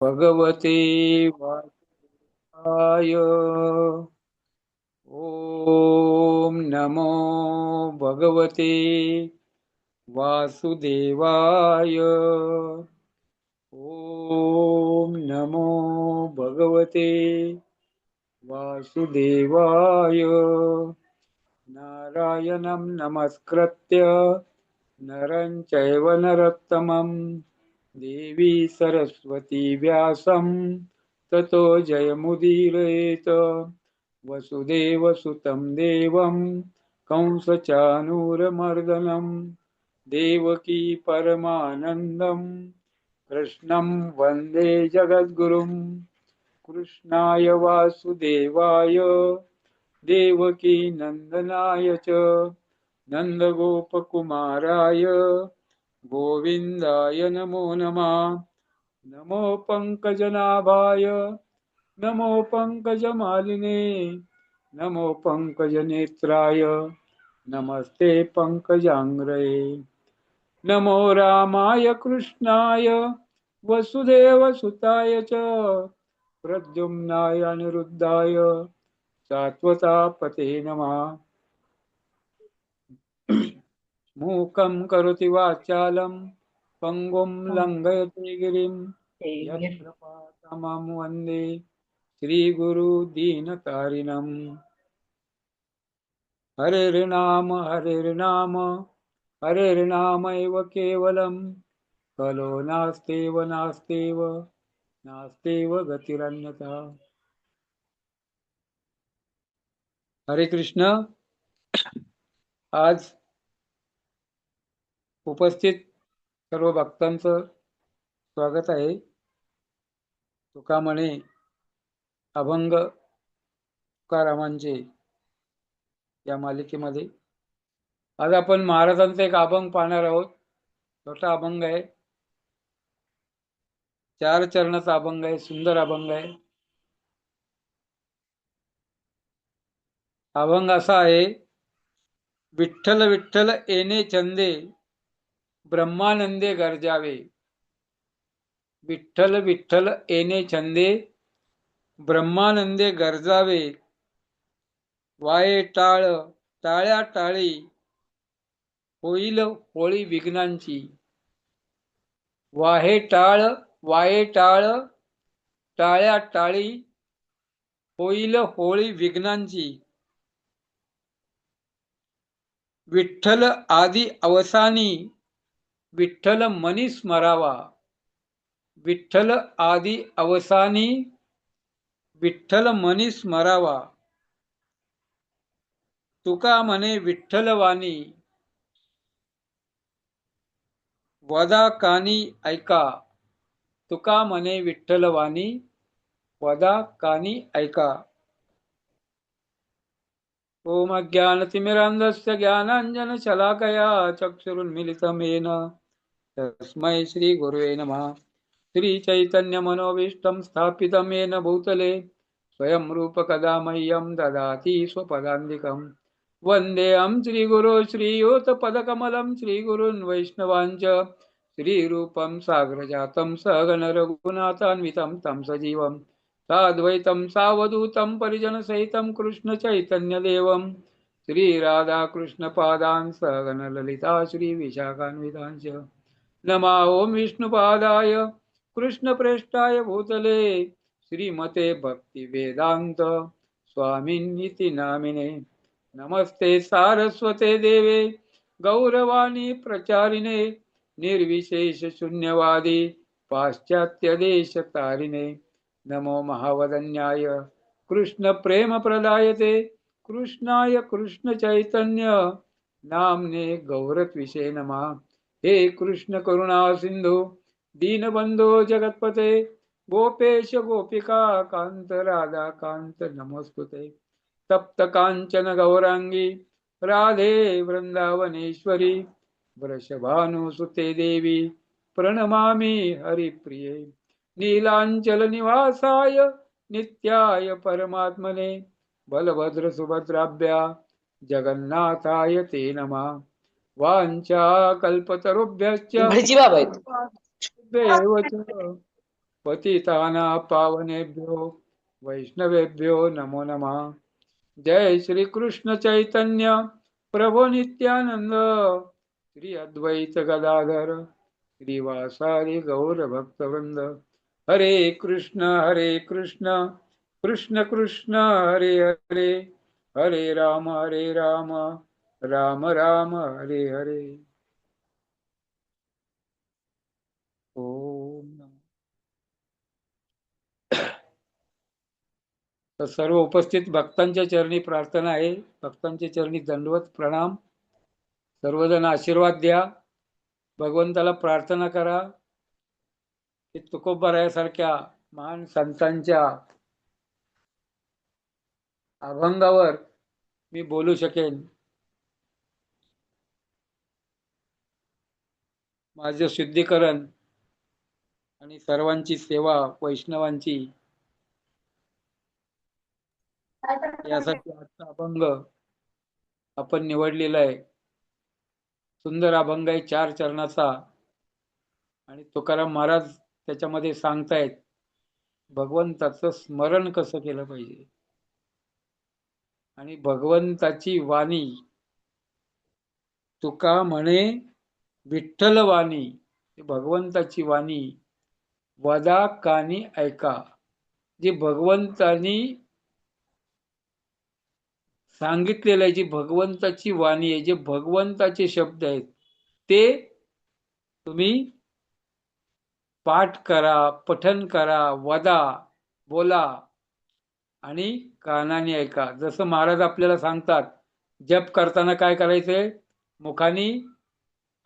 भगवते वासुदेवाय। ओम नमो भगवते वासुदेवाय। ओम नमो भगवते वासुदेवाय। नारायणं नमस्कृत्य नरं चैव नरोत्तमं देवी सरस्वती व्यासं ततो जयमुदीरयेत। वसुदेवसुतं देवं कंसचानूरमर्दनं देवकी परमानन्दं कृष्णं वन्दे जगद्गुरुं। कृष्णाय वासुदेवाय देवकी नंदनाय च नंदगोपकुमाराय गोविंदाय नमो नमः। नमो पंकजनाभाय नमो पंकजमालिने नमो पंकजनेत्राय नमस्ते पंकजांग्रये। नमो रामाय कृष्णाय वसुदेवसुताय च प्रद्युम्नाय अनिरुद्धाय सात्वतापते नमः। मूकं करोति वाचालं पङ्गुं लङ्घयति गिरिं यत्कृपातमं वन्दे श्रीगुरुदीनतारिणम्। हरेर्नाम हरेर्नामैव केवलं खलो नास्तेव गतिरन्यथा। हरे कृष्ण। आज उपस्थित सर्व भक्तांचं स्वागत आहे। तुका म्हणे अभंग तुकारामांचे या मालिकेमध्ये आज आपण महाराजांचा एक अभंग पाहणार आहोत। छोटा अभंग आहे, 4 चरणाचा अभंग आहे, सुंदर अभंग आहे। अभंग असा आहे, विठ्ठल विठ्ठल येणे चंदे ब्रह्मानंदे गर्जावे। विठ्ठल विठ्ठल येणे चंदे ब्रह्मानंदे गर्जावे। वाये टाळ टाळ्या टाळी होईल होळी विघ्नांची। वाहे टाळ टाळ्या टाळी होईल होळी विघ्नांची। विठ्ठल आदी अवसानी विठ्ठल मनी स्मरावा। विठ्ठल आदी अवसानी विठ्ठल मनी स्मरावा। तुका म्हणे विठ्ठलवाणी वदा कानी ऐका। तुका म्हणे विठ्ठलवाणी वदा कानी ऐका। ओम अज्ञानतिमिरान्धस्य ज्ञानाञ्जनशलाकया चक्षुरुन्मिलितं येन तस्मै श्रीगुरुवे नमः। श्रीचैतन्यमनोभीष्टं स्थापितं येन भूतले स्वयं रूपकदा मह्यं ददाति स्वपदान्तिकं। वन्देऽहं श्रीगुरो श्रीयुतपदकमलं श्रीगुरून् वैष्णवांच श्रीरूपं साग्रजातं सहगण रघुनाथान्वितं तं सजीवं साद्वैतं सावधूतं परिजनसहितं कृष्णचैतन्यदेवं श्रीराधाकृष्णपादान् सहगण ललिता श्रीविशाखान्वितांश्च नमा ओम विष्णुपादाय कृष्णप्रेष्ठाय भूतले श्रीमते भक्ति वेदांत स्वामिन्निति नामिने। नमस्ते सारस्वते देवे गौरवाणी प्रचारिणे निर्विशेष शून्यवादी पाश्चात्य देश तारिणे। नमो महावदन्याय कृष्ण प्रेम प्रदायते कृष्णाय कृष्ण चैतन्य नामने गौरत्विषे नमः। हे कृष्ण करुणा सिंधू दीनबंधो जगतपते गोपेश गोपिका कांत राधा कांत नमोस्तुते। तप्त कांचन गौरांगी राधे वृंदावनेश्वरी वृषभानुसुते देवी प्रणमामि हरिप्रिये। नीलांचल निवासाय नित्याय परमात्मने बलभद्र सुभद्राभ्या जगन्नाथाय ते नमः। वाञ्छा कल्पतरुभ्यश्च भटजी बाबा आहेत. कृपादेव च पतितानां पावनेभ्यो वैष्णवेभ्यो नमो नमः. जय श्री कृष्ण चैतन्य प्रभु नित्यानंद श्री अद्वैत गदाधर श्रीवासादि गौर भक्तवृंद. हरे कृष्ण कृष्ण कृष्ण हरे हरे, हरे राम राम राम हरे हरे. ओम नमः. तर सर्व उपस्थित भक्तांच्या चरणी प्रार्थना आहे. भक्तांच्या चरणी दंडवत प्रणाम. सर्वजण आशीर्वाद द्या. भगवंताला प्रार्थना करा की तुकोबारायासारख्या महान संतांच्या अभंगावर मी बोलू शकेन. माझं शुद्धीकरण आणि सर्वांची सेवा, वैष्णवांची, यासाठी आजचा अभंग आपण निवडलेला आहे. सुंदर अभंग आहे 4 चरणाचा. आणि तुकाराम महाराज त्याच्यामध्ये सांगतायत भगवंताचं स्मरण कसं केलं पाहिजे. आणि भगवंताची वाणी, तुका म्हणे विठ्ठल वाणी, भगवंताची वाणी वदा कानी ऐका. जी भगवंतानी सांगितलेलं आहे, जी भगवंताची वाणी आहे, जे भगवंताचे शब्द आहेत, ते तुम्ही पाठ करा, पठन करा, वदा, बोला आणि कानाने ऐका. जसं महाराज आपल्याला सांगतात, जप करताना काय करायचंय, मुखानी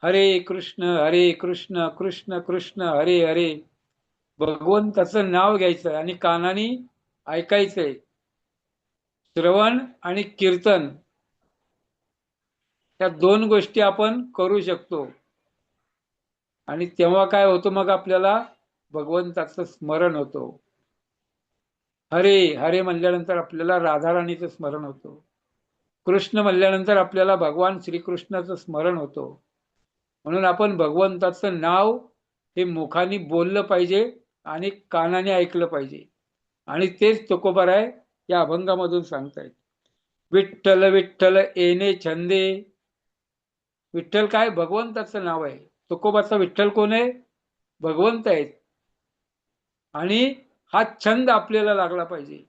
हरे कृष्ण कृष्ण कृष्ण हरे हरे भगवंताचं नाव घ्यायचं आणि कानाने ऐकायचंय. श्रवण आणि कीर्तन या 2 गोष्टी आपण करू शकतो. आणि तेव्हा काय होतं, मग आपल्याला भगवंताचं स्मरण होतो. हरे हरे म्हणल्यानंतर आपल्याला राधाराणीचं स्मरण होतं. कृष्ण म्हणल्यानंतर आपल्याला भगवान श्रीकृष्णाचं स्मरण होतं. म्हणून आपण भगवंताचं नाव हे मुखाने बोललं पाहिजे आणि कानाने ऐकलं पाहिजे. आणि तेच तुकोबाराय या अभंगामधून सांगतायत. विठ्ठल विठ्ठल येणे छंदे. विठ्ठल काय, भगवंताचं नाव आहे. तुकोबाचा विठ्ठल कोण आहे, भगवंत आहेत. आणि हा छंद आपल्याला लागला पाहिजे.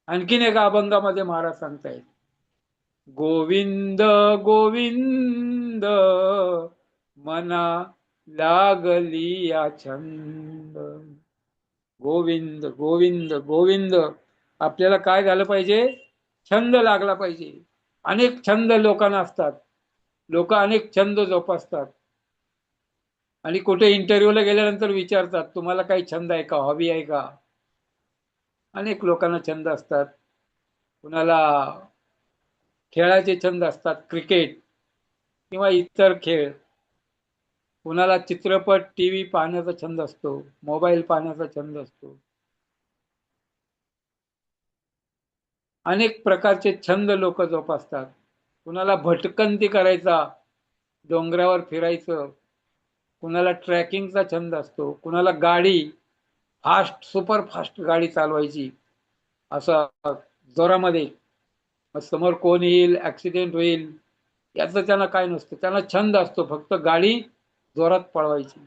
आणखीन एका अभंगामध्ये महाराज सांगतायत, गोविंद गोविंद मना लागली या छंद. गोविंद गोविंद गोविंद. आपल्याला काय झालं पाहिजे, छंद लागला पाहिजे. अनेक छंद लोकांना असतात, लोक अनेक छंद जोपासतात. आणि कुठे इंटरव्ह्यूला गेल्यानंतर विचारतात, तुम्हाला काही छंद आहे का, हॉबी आहे का. अनेक लोकांना छंद असतात. कुणाला खेळाचे छंद असतात, क्रिकेट किंवा इतर खेळ. कुणाला चित्रपट, टीव्ही पाहण्याचा छंद असतो, मोबाईल पाहण्याचा छंद असतो. अनेक प्रकारचे छंद लोक जोपासतात. कुणाला भटकंती करायचा, डोंगरावर फिरायचं. कुणाला ट्रॅकिंगचा छंद असतो. कुणाला गाडी फास्ट, सुपर फास्ट गाडी चालवायची, असं जोरामध्ये. समोर कोण येईल, ऍक्सिडेंट होईल याचं त्यांना काय नसतं. त्यांना छंद असतो फक्त गाडी जोरात पळवायची.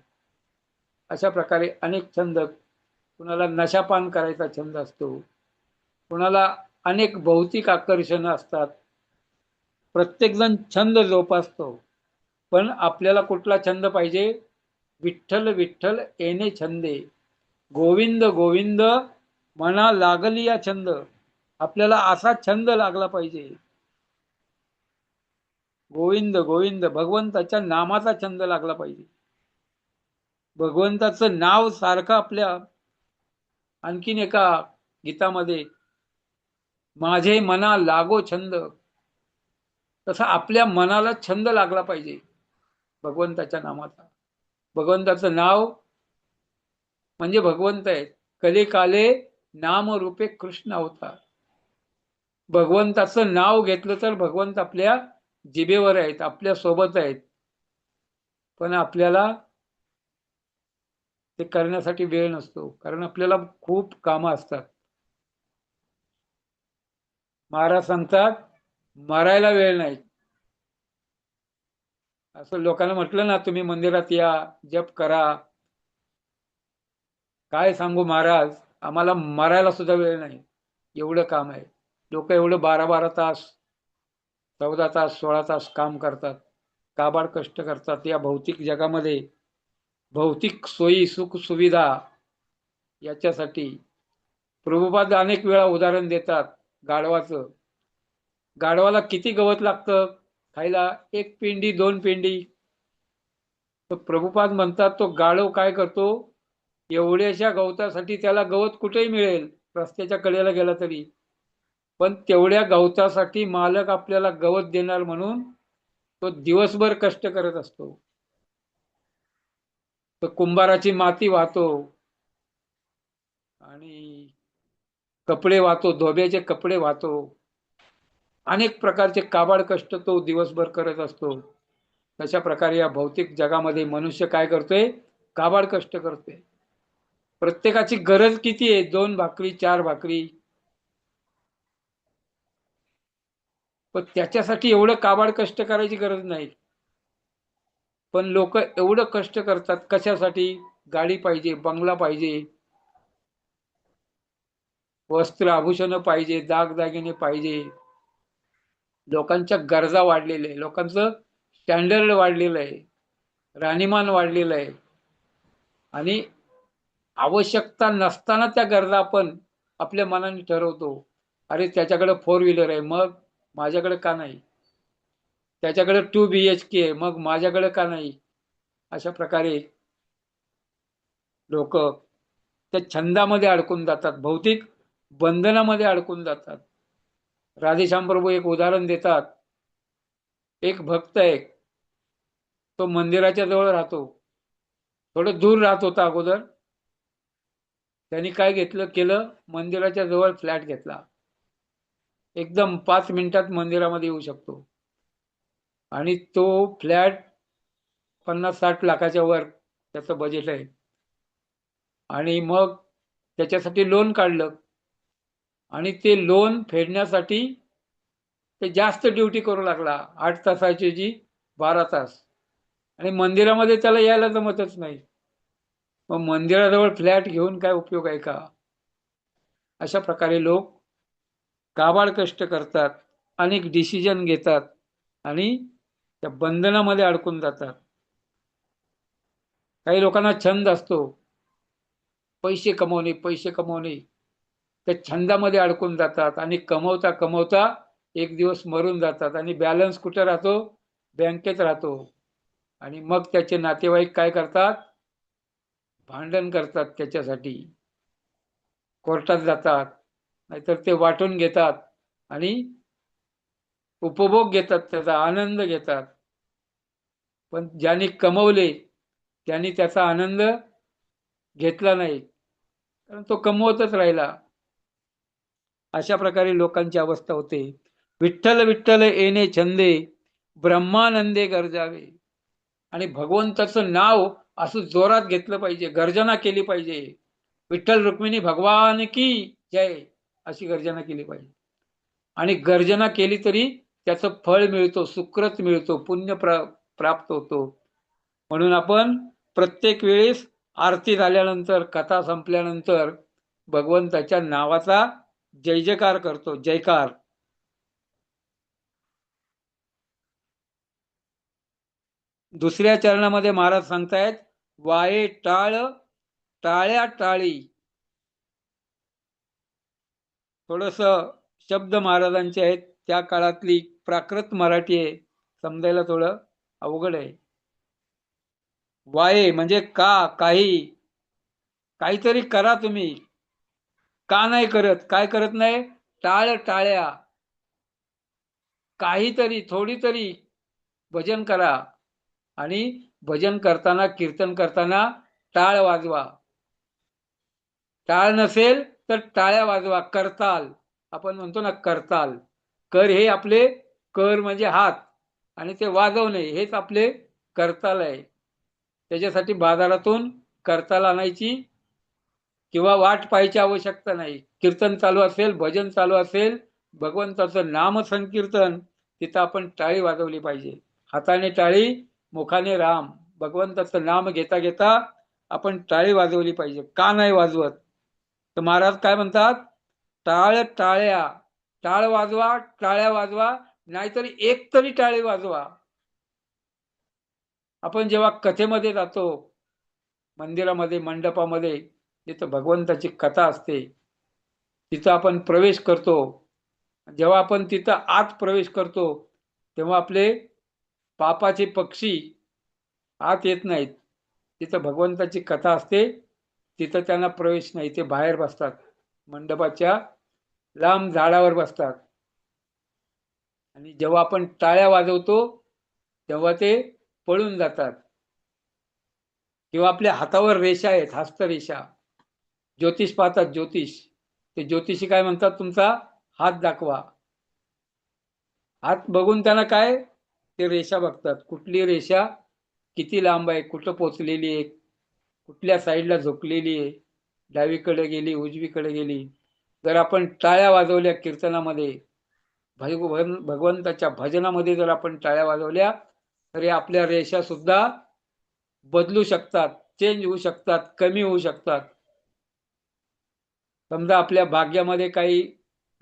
अशा प्रकारे अनेक छंद. कुणाला नशापान करायचा छंद असतो. कुणाला अनेक भौतिक आकर्षण असतात. प्रत्येकजण छंद जोपासतो. पण आपल्याला कुठला छंद पाहिजे, विठ्ठल विठ्ठल येणे छंदे. गोविंद गोविंद मना लागली या छंद. आपल्याला असा छंद लागला पाहिजे. गोविंद गोविंद भगवंताच्या नामाचा छंद लागला पाहिजे. भगवंताचं नाव सारखं आपल्या. आणखीन एका गीतामध्ये, माझे मना लागो छंद. तसा आपल्या मनाला छंद लागला पाहिजे भगवंताच्या नामाचा. भगवंताचं नाव म्हणजे भगवंत आहेत. कले काले नाम रूपे कृष्ण अवतार. भगवंताचं नाव घेतलं तर भगवंत आपल्या जिभेवर आहेत, आपल्या सोबत आहेत. पण आपल्याला ते करण्यासाठी वेळ नसतो, कारण आपल्याला खूप कामं असतात. महाराज सांगतात मरायला वेळ नाही. असं लोकांना म्हटलं ना, तुम्ही मंदिरात या, जप करा, काय सांगू महाराज, आम्हाला मरायला सुद्धा वेळ नाही, एवढं काम आहे. लोक एवढं 12-12 तास, 14 तास, 16 तास काम करतात, काबाड कष्ट करतात या भौतिक जगामध्ये, भौतिक सोयी सुख सुविधा याच्यासाठी. प्रभुपाद अनेक वेळा उदाहरण देतात गाढवाचं. गाढवाला किती गवत लागतं खायला? 1 पेंडी 2 पेंडी. तर प्रभुपाद म्हणतात तो गाढव काय करतो, एवढ्याशा गवतासाठी त्याला गवत कुठेही मिळेल, रस्त्याच्या कडेला गेला तरी, पण तेवढ्या गवतासाठी मालक आपल्याला गवत देणार म्हणून तो दिवसभर कष्ट करत असतो. तो कुंभाराची माती वाहतो आणि कपडे वाहतो, धोब्याचे कपडे वाहतो, अनेक प्रकारचे काबाड कष्ट तो दिवसभर करत असतो. तशा प्रकारे या भौतिक जगामध्ये मनुष्य काय करतोय, काबाड कष्ट करतोय. प्रत्येकाची गरज किती आहे, 2 भाकरी 4 भाकरी, पण त्याच्यासाठी एवढं काबाड कष्ट करायची गरज नाही. पण लोक एवढं कष्ट करतात कशासाठी? गाडी पाहिजे, बंगला पाहिजे, वस्त्र आभूषण पाहिजे, दागदागिने पाहिजे. लोकांच्या गरजा वाढलेल्या आहे, लोकांचं स्टँडर्ड वाढलेलं आहे, राहणीमान वाढलेलं आहे. आणि आवश्यकता नसताना त्या गरजा आपण आपल्या मनाने ठरवतो. अरे त्याच्याकडे 4 व्हीलर आहे, मग माझ्याकडे का नाही? त्याच्याकडे 2 BHK आहे, मग माझ्याकडे का नाही? अशा प्रकारे लोक त्या छंदामध्ये अडकून जातात, भौतिक बंधनामध्ये अडकून जातात. राधेश्याम प्रभू एक उदाहरण देतात. एक भक्त आहे, तो मंदिराच्या जवळ राहतो, थोडं दूर राहत होता अगोदर. त्यांनी काय केलं, मंदिराच्या जवळ फ्लॅट घेतला. एकदम 5 मिनिटात मंदिरामध्ये येऊ शकतो. आणि तो फ्लॅट 50-60 लाखाच्या वर त्याचं बजेट आहे. आणि मग त्याच्यासाठी लोन काढलं, आणि ते लोन फेडण्यासाठी ते जास्त ड्युटी करू लागला, 8 तासाची जी 12 तास. आणि मंदिरामध्ये त्याला यायला जमतच नाही. मग मंदिराजवळ फ्लॅट घेऊन काय उपयोग आहे का? अशा प्रकारे लोक काबाड कष्ट करतात, अनेक डिसिजन घेतात आणि त्या बंधनामध्ये अडकून जातात. काही लोकांना छंद असतो पैसे कमवणे, पैसे कमवणे, त्या छंदामध्ये अडकून जातात आणि कमवता कमवता एक दिवस मरून जातात. आणि बॅलन्स कुठे राहतो? बँकेत राहतो. आणि मग त्याचे नातेवाईक काय करतात? भांडण करतात त्याच्यासाठी, कोर्टात जातात, नाहीतर ते वाटून घेतात आणि उपभोग घेतात, त्याचा आनंद घेतात. पण ज्यांनी कमवले त्यांनी त्याचा आनंद घेतला नाही, कारण तो कमवतच राहिला. अशा प्रकारे लोकांची अवस्था होते. विठ्ठल विठ्ठल येणे छंदे, ब्रह्मानंदे गर्जावे. आणि भगवंताचं नाव असं जोरात घेतलं पाहिजे, गर्जना केली पाहिजे. विठ्ठल रुक्मिणी भगवान की जय अशी गर्जना केली पाहिजे. आणि गर्जना केली तरी त्याचं फळ मिळतो, सुकृत मिळतो, पुण्य प्राप्त होतो. म्हणून आपण प्रत्येक वेळेस आरती झाल्यानंतर, कथा संपल्यानंतर भगवंताच्या नावाचा जय जयकार करतो, जयकार. दुसऱ्या चरणामध्ये महाराज सांगतायत, वाये टाळ टाळ्या टाळी. थोडस शब्द महाराजांचे आहेत, त्या काळातली प्राकृत मराठी आहे, समजायला थोडं अवघड आहे. वाये म्हणजे काही, काहीतरी करा तुम्ही. का नाही करत? काय करत नाही? टाळ टाळ्या, काहीतरी थोडी तरी भजन करा. आणि भजन करताना, कीर्तन करताना टाळ वाजवा. टाळ नसेल तर टाळ्या वाजवा, करताल. आपण म्हणतो ना करताल. कर हे आपले, कर म्हणजे हात, आणि ते वाजवणे हेच आपले करताल आहे. त्याच्यासाठी बाजारातून करताल आणायची किंवा वाट पाहायची आवश्यकता नाही. कीर्तन चालू असेल, भजन चालू असेल, भगवंताचं नाम संकीर्तन, तिथं आपण टाळी वाजवली पाहिजे. हाताने टाळी, मुखाने राम. भगवंताचं नाम घेता घेता आपण टाळी वाजवली पाहिजे. का नाही वाजवत? तर महाराज काय म्हणतात? टाळ टाळ्या, टाळ वाजवा, टाळ्या वाजवा, नाहीतरी एक तरी टाळी वाजवा. आपण जेव्हा कथेमध्ये जातो, मंदिरामध्ये, मंडपामध्ये, जिथं भगवंताची कथा असते, तिथं आपण प्रवेश करतो. जेव्हा आपण तिथं आत प्रवेश करतो, तेव्हा आपले पापाचे पक्षी आत येत नाहीत. तिथं भगवंताची कथा असते, तिथं त्यांना प्रवेश नाही. ते बाहेर बसतात, मंडपाच्या लांब झाडावर बसतात. आणि जेव्हा आपण टाळ्या वाजवतो, तेव्हा ते पळून जातात. किंवा आपल्या हातावर रेषा आहेत, हस्तरेषा. ज्योतिष पाहतात, ज्योतिष. ते ज्योतिषी काय म्हणतात? तुमचा हात दाखवा. हात बघून त्यांना काय, ते रेषा बघतात. कुठली रेषा किती लांब आहे, कुठं पोचलेली आहे, कुठल्या साईडला झोकलेली आहे, डावीकडे गेली, उजवीकडे गेली. जर आपण टाळ्या वाजवल्या कीर्तनामध्ये, भगवंताच्या भजनामध्ये जर आपण टाळ्या वाजवल्या, तरी आपल्या रेषा सुद्धा बदलू शकतात, चेंज होऊ शकतात, कमी होऊ शकतात. समजा आपल्या भाग्यामध्ये काही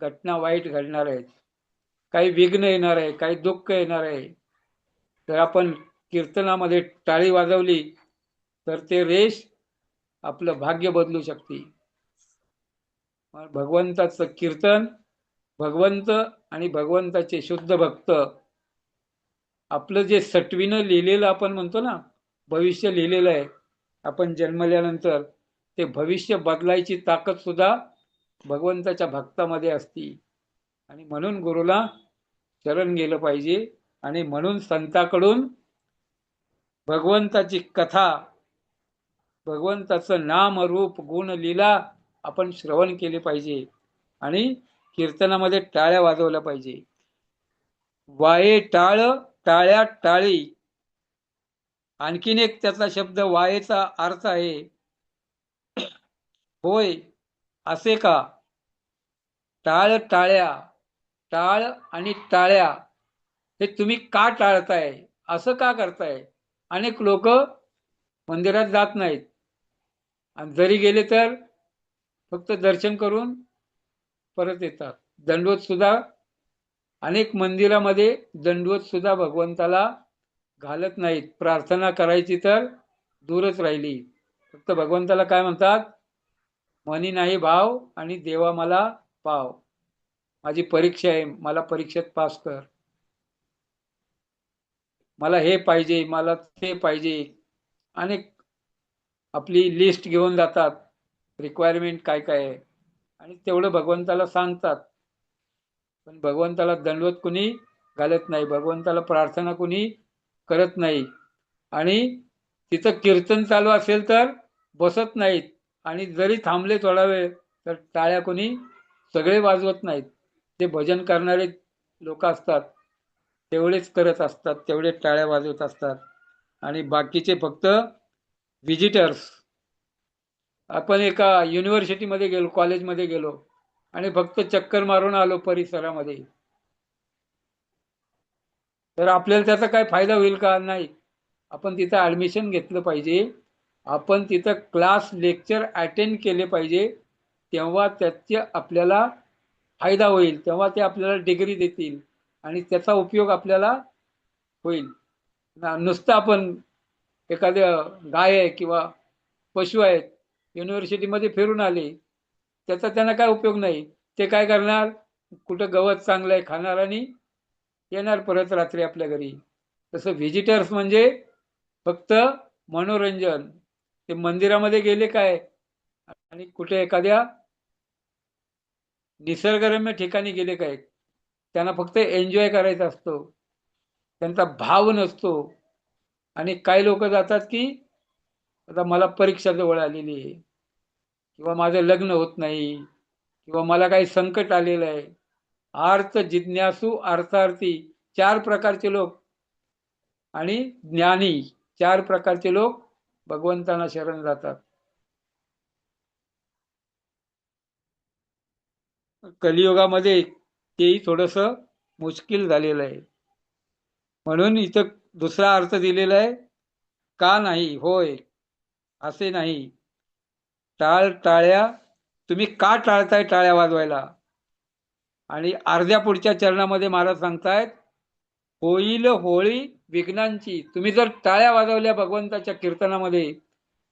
घटना वाईट घडणार आहेत, काही विघ्न येणार आहे, काही दुःख येणार आहे, तर आपण कीर्तनामध्ये टाळी वाजवली तर ते रेष आपलं भाग्य बदलू शकते. भगवंताचं कीर्तन, भगवंत आणि भगवंताचे शुद्ध भक्त, आपलं जे सटवीनं लिहिलेलं, आपण म्हणतो ना भविष्य लिहिलेलं आहे, आपण जन्मल्यानंतर ते भविष्य बदलायची ताकद सुद्धा भगवंताच्या भक्तामध्ये असती. आणि म्हणून गुरुला शरण गेलं पाहिजे. आणि म्हणून संताकडून भगवंताची कथा, भगवंताचं नाम, रूप, गुण, लीला आपण श्रवण केले पाहिजे. आणि कीर्तनामध्ये टाळ्या वाजवल्या पाहिजे. वाये टाळ, टाळ्या टाळी. आणखीन एक त्याचा शब्द वायेचा अर्थ आहे, होय असे का. टाळ टाळ्या, टाळ आणि टाळ्या हे तुम्ही का टाळताय, असं का करताय. अनेक लोक मंदिरात जात नाहीत, आणि जरी गेले तर फक्त दर्शन करून परत येतात. दंडवत सुद्धा, अनेक मंदिरामध्ये दंडवत सुद्धा भगवंताला घालत नाहीत. प्रार्थना करायची तर दूरच राहिली. फक्त भगवंताला काय म्हणतात? मनी नाही भाव आणि देवा मला पाव. माझी परीक्षा आहे, मला परीक्षेत पास कर, मला हे पाहिजे, मला ते पाहिजे. अनेक आपली लिस्ट घेऊन जातात, रिक्वायरमेंट काय काय आहे, आणि तेवढं भगवंताला सांगतात. पण भगवंताला दंडवत कुणी घालत नाही, भगवंताला प्रार्थना कुणी करत नाही. आणि तिथं कीर्तन चालू असेल तर बसत नाहीत, आणि जरी थांबले थोडा वेळ तर टाळ्या कोणी सगळे वाजवत नाहीत. ते भजन करणारे लोक असतात तेवढेच करत असतात, तेवढे टाळ्या वाजवत असतात. आणि बाकीचे फक्त व्हिजिटर्स. आपण एका युनिव्हर्सिटीमध्ये गेलो, कॉलेजमध्ये गेलो, आणि फक्त चक्कर मारून आलो परिसरामध्ये, तर आपल्याला त्याचा काय फायदा होईल का? नाही. आपण तिथं ॲडमिशन घेतलं पाहिजे, आपण तिथं क्लास, लेक्चर अटेंड केले पाहिजे. तेव्हा त्याचे आपल्याला फायदा होईल, तेव्हा ते आपल्याला डिग्री देतील आणि त्याचा उपयोग आपल्याला होईल. नुसतं आपण एखाद्या गाय आहे किंवा पशु आहेत, युनिव्हर्सिटीमध्ये फिरून आले, त्याचा त्यांना काय उपयोग नाही. ते काय करणार? कुठं गवत चांगलं आहे खाणार आणि येणार परत रात्री आपल्या घरी. तसं व्हिजिटर्स म्हणजे फक्त मनोरंजन. ते मंदिरामध्ये गेले काय, आणि कुठे एखाद्या निसर्गरम्य ठिकाणी गेले काय, त्यांना फक्त एन्जॉय करायचा असतो, त्यांचा भाव नसतो. आणि काही लोक जातात की आता मला परीक्षा जवळ आलेली आहे, किंवा माझं लग्न होत नाही, किंवा मला काही संकट आलेलं आहे. अर्थ जिज्ञासू, अर्थार्थी, चार प्रकारचे लोक, आणि ज्ञानी, चार प्रकारचे लोक भगवंतांना शरण जातात. कलियुगामध्ये तेही थोडस मुश्किल झालेलं आहे. म्हणून इथं दुसरा अर्थ दिलेला आहे, का नाही, होय असे नाही. टाळ्या तुम्ही का टाळताय टाळ्या वाजवायला? आणि अर्ध्या पुढच्या चरणामध्ये महाराज सांगतायत, होईल होळी विघ्नांची. तुम्ही जर टाळ्या वाजवल्या भगवंताच्या कीर्तनामध्ये,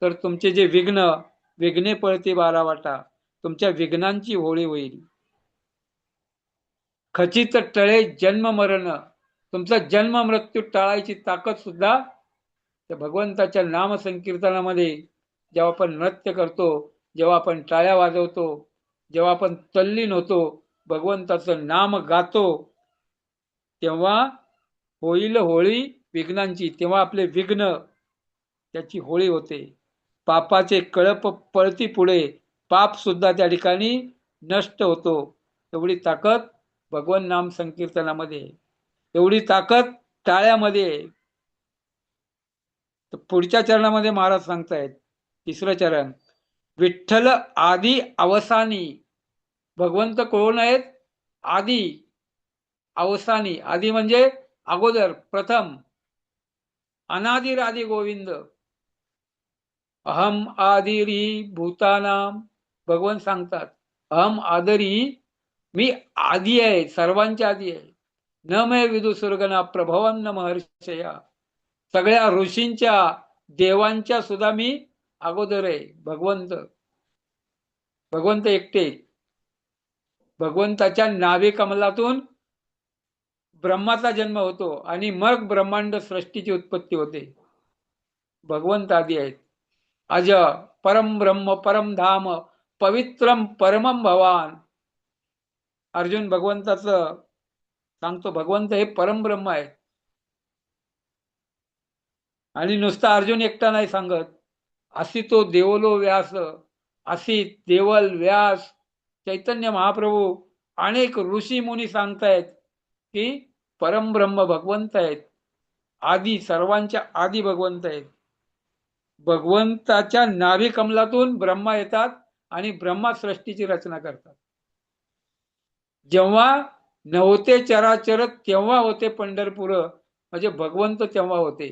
तर तुमचे जे विघ्ने पळती बारा वाटा, तुमच्या विघ्नांची होळी होईल. खचित टळे जन्म मरण, तुमचा जन्म मृत्यू टाळायची ताकद सुद्धा त्या भगवंताच्या नाम संकीर्तनामध्ये, जेव्हा आपण नृत्य करतो, जेव्हा आपण टाळ्या वाजवतो, जेव्हा आपण तल्लीन होतो, भगवंताचं नाम गातो, तेव्हा होईल होळी विघ्नांची. तेव्हा आपले विघ्न, त्याची होळी होते. पापाचे कळप पळती पुढे, पाप सुद्धा त्या ठिकाणी नष्ट होतो. एवढी ताकद भगवन नाम संकीर्तनामध्ये, एवढी ताकद टाळ्यामध्ये. तर पुढच्या चरणामध्ये महाराज सांगतायत, तिसरं चरण, विठ्ठल आदी अवसानी. भगवंत कोण आहेत? आदी अवसानी. आदी म्हणजे अगोदर, प्रथम. अनादिर आदी गोविंद. अहम आदिरी भूतानाम. भगवान सांगतात, अहम आदरी, मी आदी आहे, सर्वांच्या आधी आहे. न मे विदुसुर्गना प्रभवन न महर्षया. सगळ्या ऋषींच्या, देवांच्या सुद्धा मी अगोदर आहे. भगवंत एकटे. भगवंताच्या नाभी कमलातून ब्रह्माचा जन्म होतो आणि मग ब्रह्मांड सृष्टीची उत्पत्ती होते. भगवंत आदी आहेत. अज परम ब्रह्म परम धाम पवित्रम परमम भवान. अर्जुन भगवंताचं सांगतो, भगवंत हे परमब्रह्म आहे. आणि नुसता अर्जुन एकटा नाही सांगत, असी तो देवलो व्यास, असी देवल व्यास चैतन्य महाप्रभू, अनेक ऋषी मुनी सांगतायत की परमब्रह्म भगवंत आहेत. आदी, सर्वांच्या आदी भगवंत आहेत. भगवंताच्या नाभी कमलातून ब्रह्मा येतात आणि ब्रह्मा सृष्टीची रचना करतात. जेव्हा नव्हते चराचर तेव्हा होते पंढरपूर, म्हणजे भगवंत तेव्हा होते.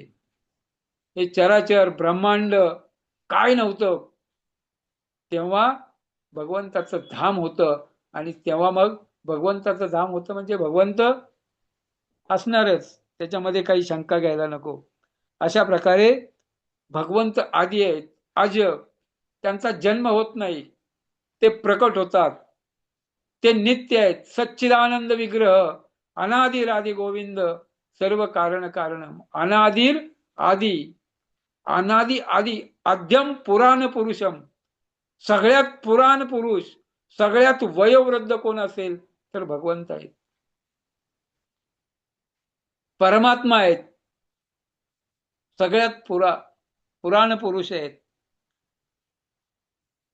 हे चराचर ब्रह्मांड काय नव्हतं, तेव्हा भगवंताचं धाम होतं. आणि तेव्हा मग भगवंताचं धाम होतं म्हणजे भगवंत असणारच, त्याच्यामध्ये काही शंका घ्यायला नको. अशा प्रकारे भगवंत आदी आहेत, अज. त्यांचा जन्म होत नाही, ते प्रकट होतात, ते नित्य आहेत. सच्चिदानंद विग्रह, अनादिर आदी गोविंद, सर्व कारण कारण. अनादिर आदी, अनादी आदी, आद्यम पुराण पुरुषम. सगळ्यात पुराण पुरुष, सगळ्यात वयोवृद्ध कोण असेल तर भगवंत आहेत. परमात्मा आहेत, सगळ्यात पुराण पुरुष आहेत,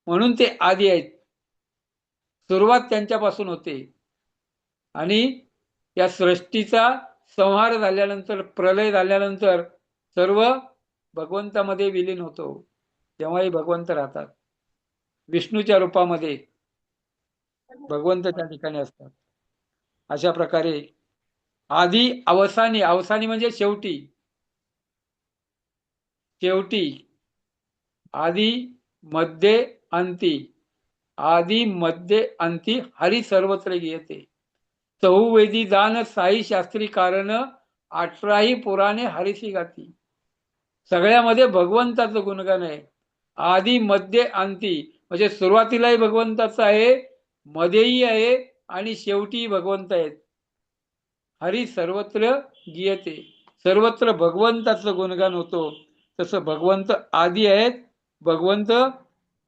म्हणून ते आदी आहेत. सुरुवात त्यांच्यापासून होते. आणि या सृष्टीचा संहार झाल्यानंतर, प्रलय झाल्यानंतर सर्व भगवंतामध्ये विलीन होतो, तेव्हाही भगवंत राहतात. विष्णूच्या रूपामध्ये भगवंत त्या ठिकाणी असतात. अशा प्रकारे आदी अवसानी. अवसानी म्हणजे शेवटी. आदी मध्ये अंती. आदी मध्ये अंती हरी सर्वत्र येते. चहुवेदी दान साई शास्त्री कारण, 18ही पुराणे हरिसी गाती. सगळ्यामध्ये भगवंताचं गुणगान आहे. आदी मध्ये अंती म्हणजे सुरुवातीलाही भगवंताचं आहे, मध्येही आहे आणि शेवटी भगवंत आहेत. हरी सर्वत्र गीयते. सर्वत्र भगवंताचं गुणगान होतो. तसं भगवंत आदी आहेत, भगवंत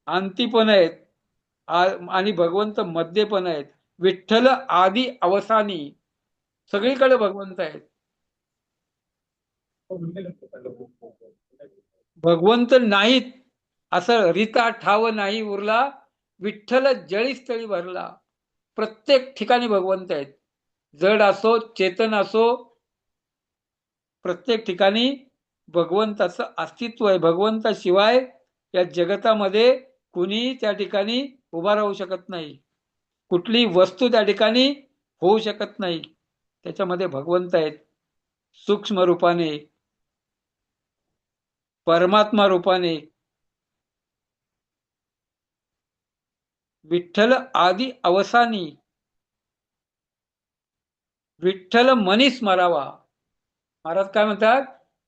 अंती पण आहेत, आणि भगवंत मध्ये पण आहेत. विठ्ठल आदी अवसानी. सगळीकडे भगवंत आहेत. भगवंत नाहीत असं रीता ठाव नाही उरला, विठ्ठल जळीस्थळी भरला. प्रत्येक ठिकाणी भगवंत आहेत. जड असो चेतन असो, प्रत्येक ठिकाणी भगवंताचं अस्तित्व आहे. भगवंताशिवाय या जगतामध्ये कुणी त्या ठिकाणी उभा राहू शकत नाही. कुठली वस्तू त्या ठिकाणी होऊ शकत नाही. त्याच्यामध्ये भगवंत आहेत. सूक्ष्म रूपाने, परमात्मा रूपाने. विठ्ठल आदी अवसानी, विठ्ठल मनी स्मरावा. महाराज काय म्हणतात?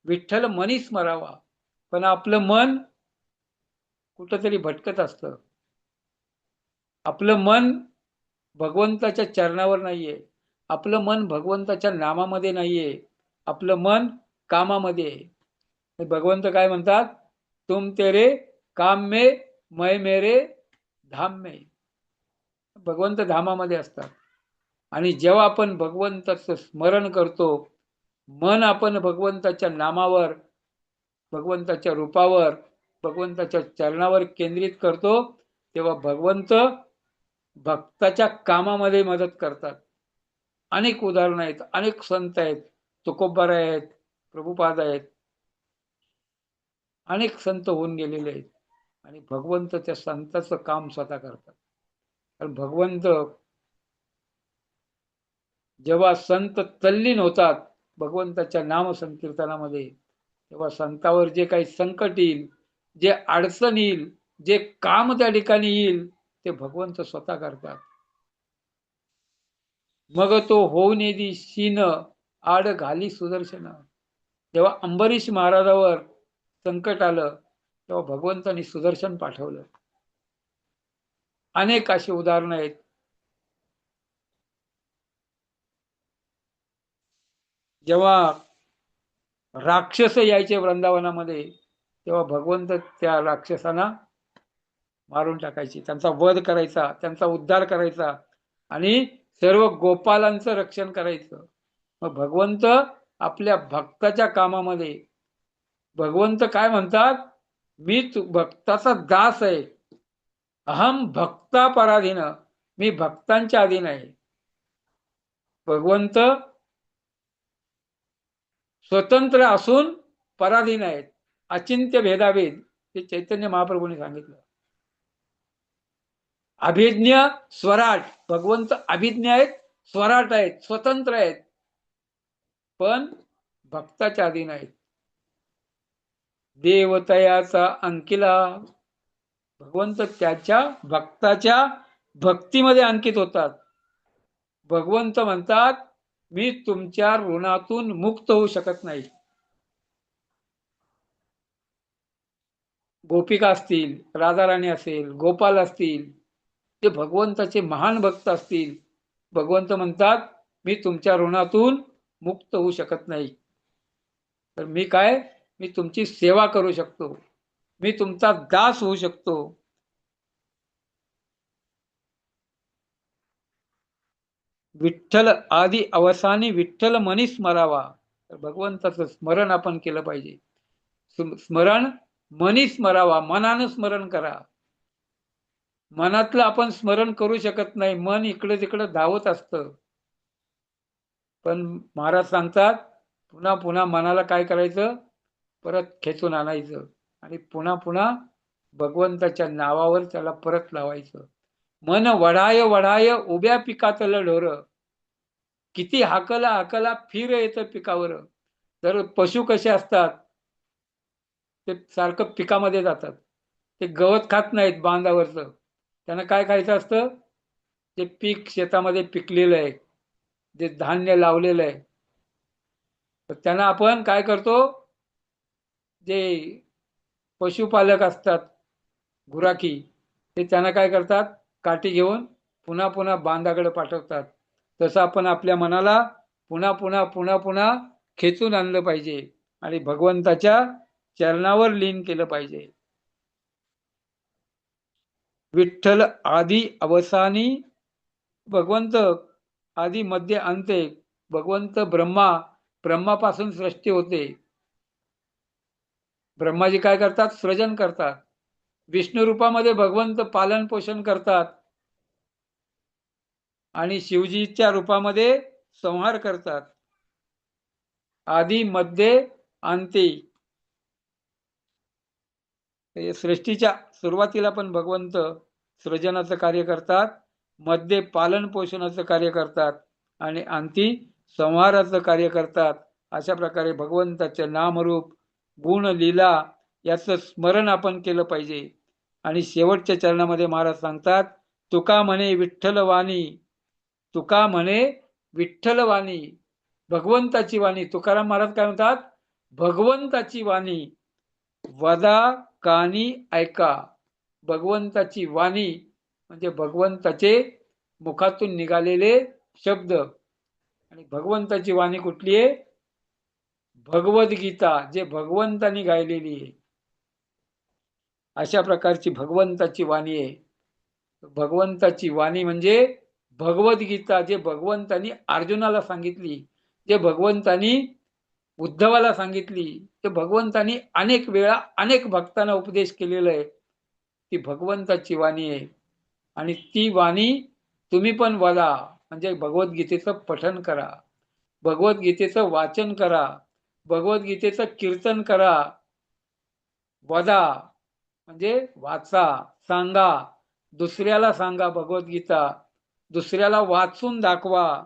विठ्ठल मनी स्मरावा. पण आपलं मन कुठंतरी भटकत असतं. आपलं मन भगवंताच्या चरणावर नाहीये. आपलं मन भगवंताच्या नामामध्ये नाहीये. आपलं मन कामामध्ये आहे. भगवंत काय म्हणतात? तुम तेरे काम में, मैं मेरे धाम में. भगवंत धामामध्ये असतात. आणि जेव्हा आपण भगवंताचं स्मरण करतो, मन आपण भगवंताच्या नामावर, भगवंताच्या रूपावर, भगवंताच्या चरणावर केंद्रित करतो, तेव्हा भगवंत भक्ताच्या कामामध्ये मदत करतात. अनेक उदाहरणं आहेत, अनेक संत आहेत, तुकोबाराय आहेत, प्रभुपाद आहेत, अनेक संत होऊन गेलेले आहेत. आणि भगवंत त्या संताचं काम स्वतः करतात. कारण भगवंत जेव्हा संत तल्लीन होतात भगवंताच्या नाम संकीर्तनामध्ये, तेव्हा संतावर जे काही संकट येईल, जे अडचण येईल, जे काम त्या ठिकाणी येईल, ते भगवंत स्वतः करतात. मग तो होऊन येदी शीन आड घाली सुदर्शन. जेव्हा अंबरीश महाराजावर संकट आलं, तेव्हा भगवंतांनी सुदर्शन पाठवलं. अनेक अशी उदाहरणं आहेत. जेव्हा राक्षस यायचे वृंदावनामध्ये, तेव्हा भगवंत त्या राक्षसांना मारून टाकायचे, त्यांचा वध करायचा, त्यांचा उद्धार करायचा आणि सर्व गोपालांचं रक्षण करायचं. मग भगवंत आपल्या भक्ताच्या कामामध्ये, भगवंत काय म्हणतात? मी भक्ताचा दास आहे. अहम भक्ता पराधीन. मी भक्तांच्या अधीन आहे. भगवंत स्वतंत्र असून पराधीन आहेत. अचिंत्य भेदाभेद हे चैतन्य महाप्रभूंनी सांगितलं. अभिज्ञ स्वराट. भगवंत अभिज्ञ आहेत, स्वराट आहेत, स्वतंत्र आहेत, पण भक्ताच्या अधीन आहेत. देवतयाचा अंकिला. भगवंत त्याच्या भक्ताच्या भक्तीमध्ये अंकित होतात. भगवंत म्हणतात, मी तुमच्या ऋणातून मुक्त होऊ शकत नाही. गोपिका असतील, राधाराणी असेल, गोपाल असतील, ते भगवंताचे महान भक्त असतील, भगवंत म्हणतात, मी तुमच्या ऋणातून मुक्त होऊ शकत नाही. तर मी काय? मी तुमची सेवा करू शकतो. मी तुमचा दास होऊ शकतो. विठ्ठल आदी अवसानी विठ्ठल मनी स्मरावा. तर भगवंताचं स्मरण आपण केलं पाहिजे. स्मरण मनी स्मरावा. मनानं स्मरण करा. मनातलं आपण स्मरण करू शकत नाही. मन इकडे तिकडे धावत असतं. पण महाराज सांगतात, पुन्हा पुन्हा मनाला काय करायचं? परत खेचून आणायचं आणि पुन्हा पुन्हा भगवंताच्या नावावर त्याला परत लावायचं. मन वढाय वढाय उभ्या पिकातलं ढोर. किती हाकला हाकला फिर येतं पिकावर. तर पशु कसे असतात? ते सारखं पिकामध्ये जातात. ते गवत खात नाहीत बांधावरचं. त्यांना काय खायचं असतं? ते पीक शेतामध्ये पिकलेलं आहे, जे धान्य लावलेलं आहे. तर त्यांना आपण काय करतो? जे पशुपालक असतात, गुराखी, ते त्यांना काय करतात? काठी घेऊन पुन्हा पुन्हा बांधाकडे पाठवतात. तसं आपण आपल्या मनाला पुन्हा पुन्हा पुन्हा पुन्हा खेचून आणलं पाहिजे आणि भगवंताच्या चरणावर लीन केलं पाहिजे. विठ्ठल आदी अवसानी. भगवंत आदी मध्ये अंते. भगवंत ब्रह्मापासून सृष्टी होते. ब्रह्माजी काय करतात? सृजन करतात. विष्णू रूपामध्ये भगवंत पालन पोषण करतात आणि शिवजीच्या रूपामध्ये संहार करतात. आदी मध्ये अंती. सृष्टीच्या सुरुवातीला पण भगवंत सृजनाचं कार्य करतात, मध्ये पालन पोषणाचं कार्य करतात आणि अंती संहाराचं कार्य करतात. अशा प्रकारे भगवंताचे नामरूप गुण लीला याचं स्मरण आपण केलं पाहिजे. आणि शेवटच्या चरणामध्ये महाराज सांगतात, तुका म्हणे विठ्ठल वाणी, तुका म्हणे विठ्ठल वाणी, भगवंताची वाणी. तुकाराम महाराज काय म्हणतात, भगवंताची वाणी वदा कानी ऐका. भगवंताची वाणी म्हणजे भगवंताचे मुखातून निघालेले शब्द. आणि भगवंताची वाणी कुठली आहे, भगवद्गीता, जे भगवंतानी गायलेली आहे. अशा प्रकारची भगवंताची वाणी आहे. भगवंताची वाणी म्हणजे भगवद्गीता, जे भगवंतानी अर्जुनाला सांगितली, जे भगवंतानी उद्धवाला सांगितली, ते भगवंतानी अनेक वेळा अनेक भक्तांना उपदेश केलेला आहे. ती भगवंताची वाणी आहे. आणि ती वाणी तुम्ही पण बोला, म्हणजे भगवद्गीतेचं पठन करा, भगवद्गीतेचं वाचन करा, भगवद्गीतेचं कीर्तन करा. वदा म्हणजे वाचा, सांगा, दुसऱ्याला सांगा भगवद्गीता, दुसऱ्याला वाचून दाखवा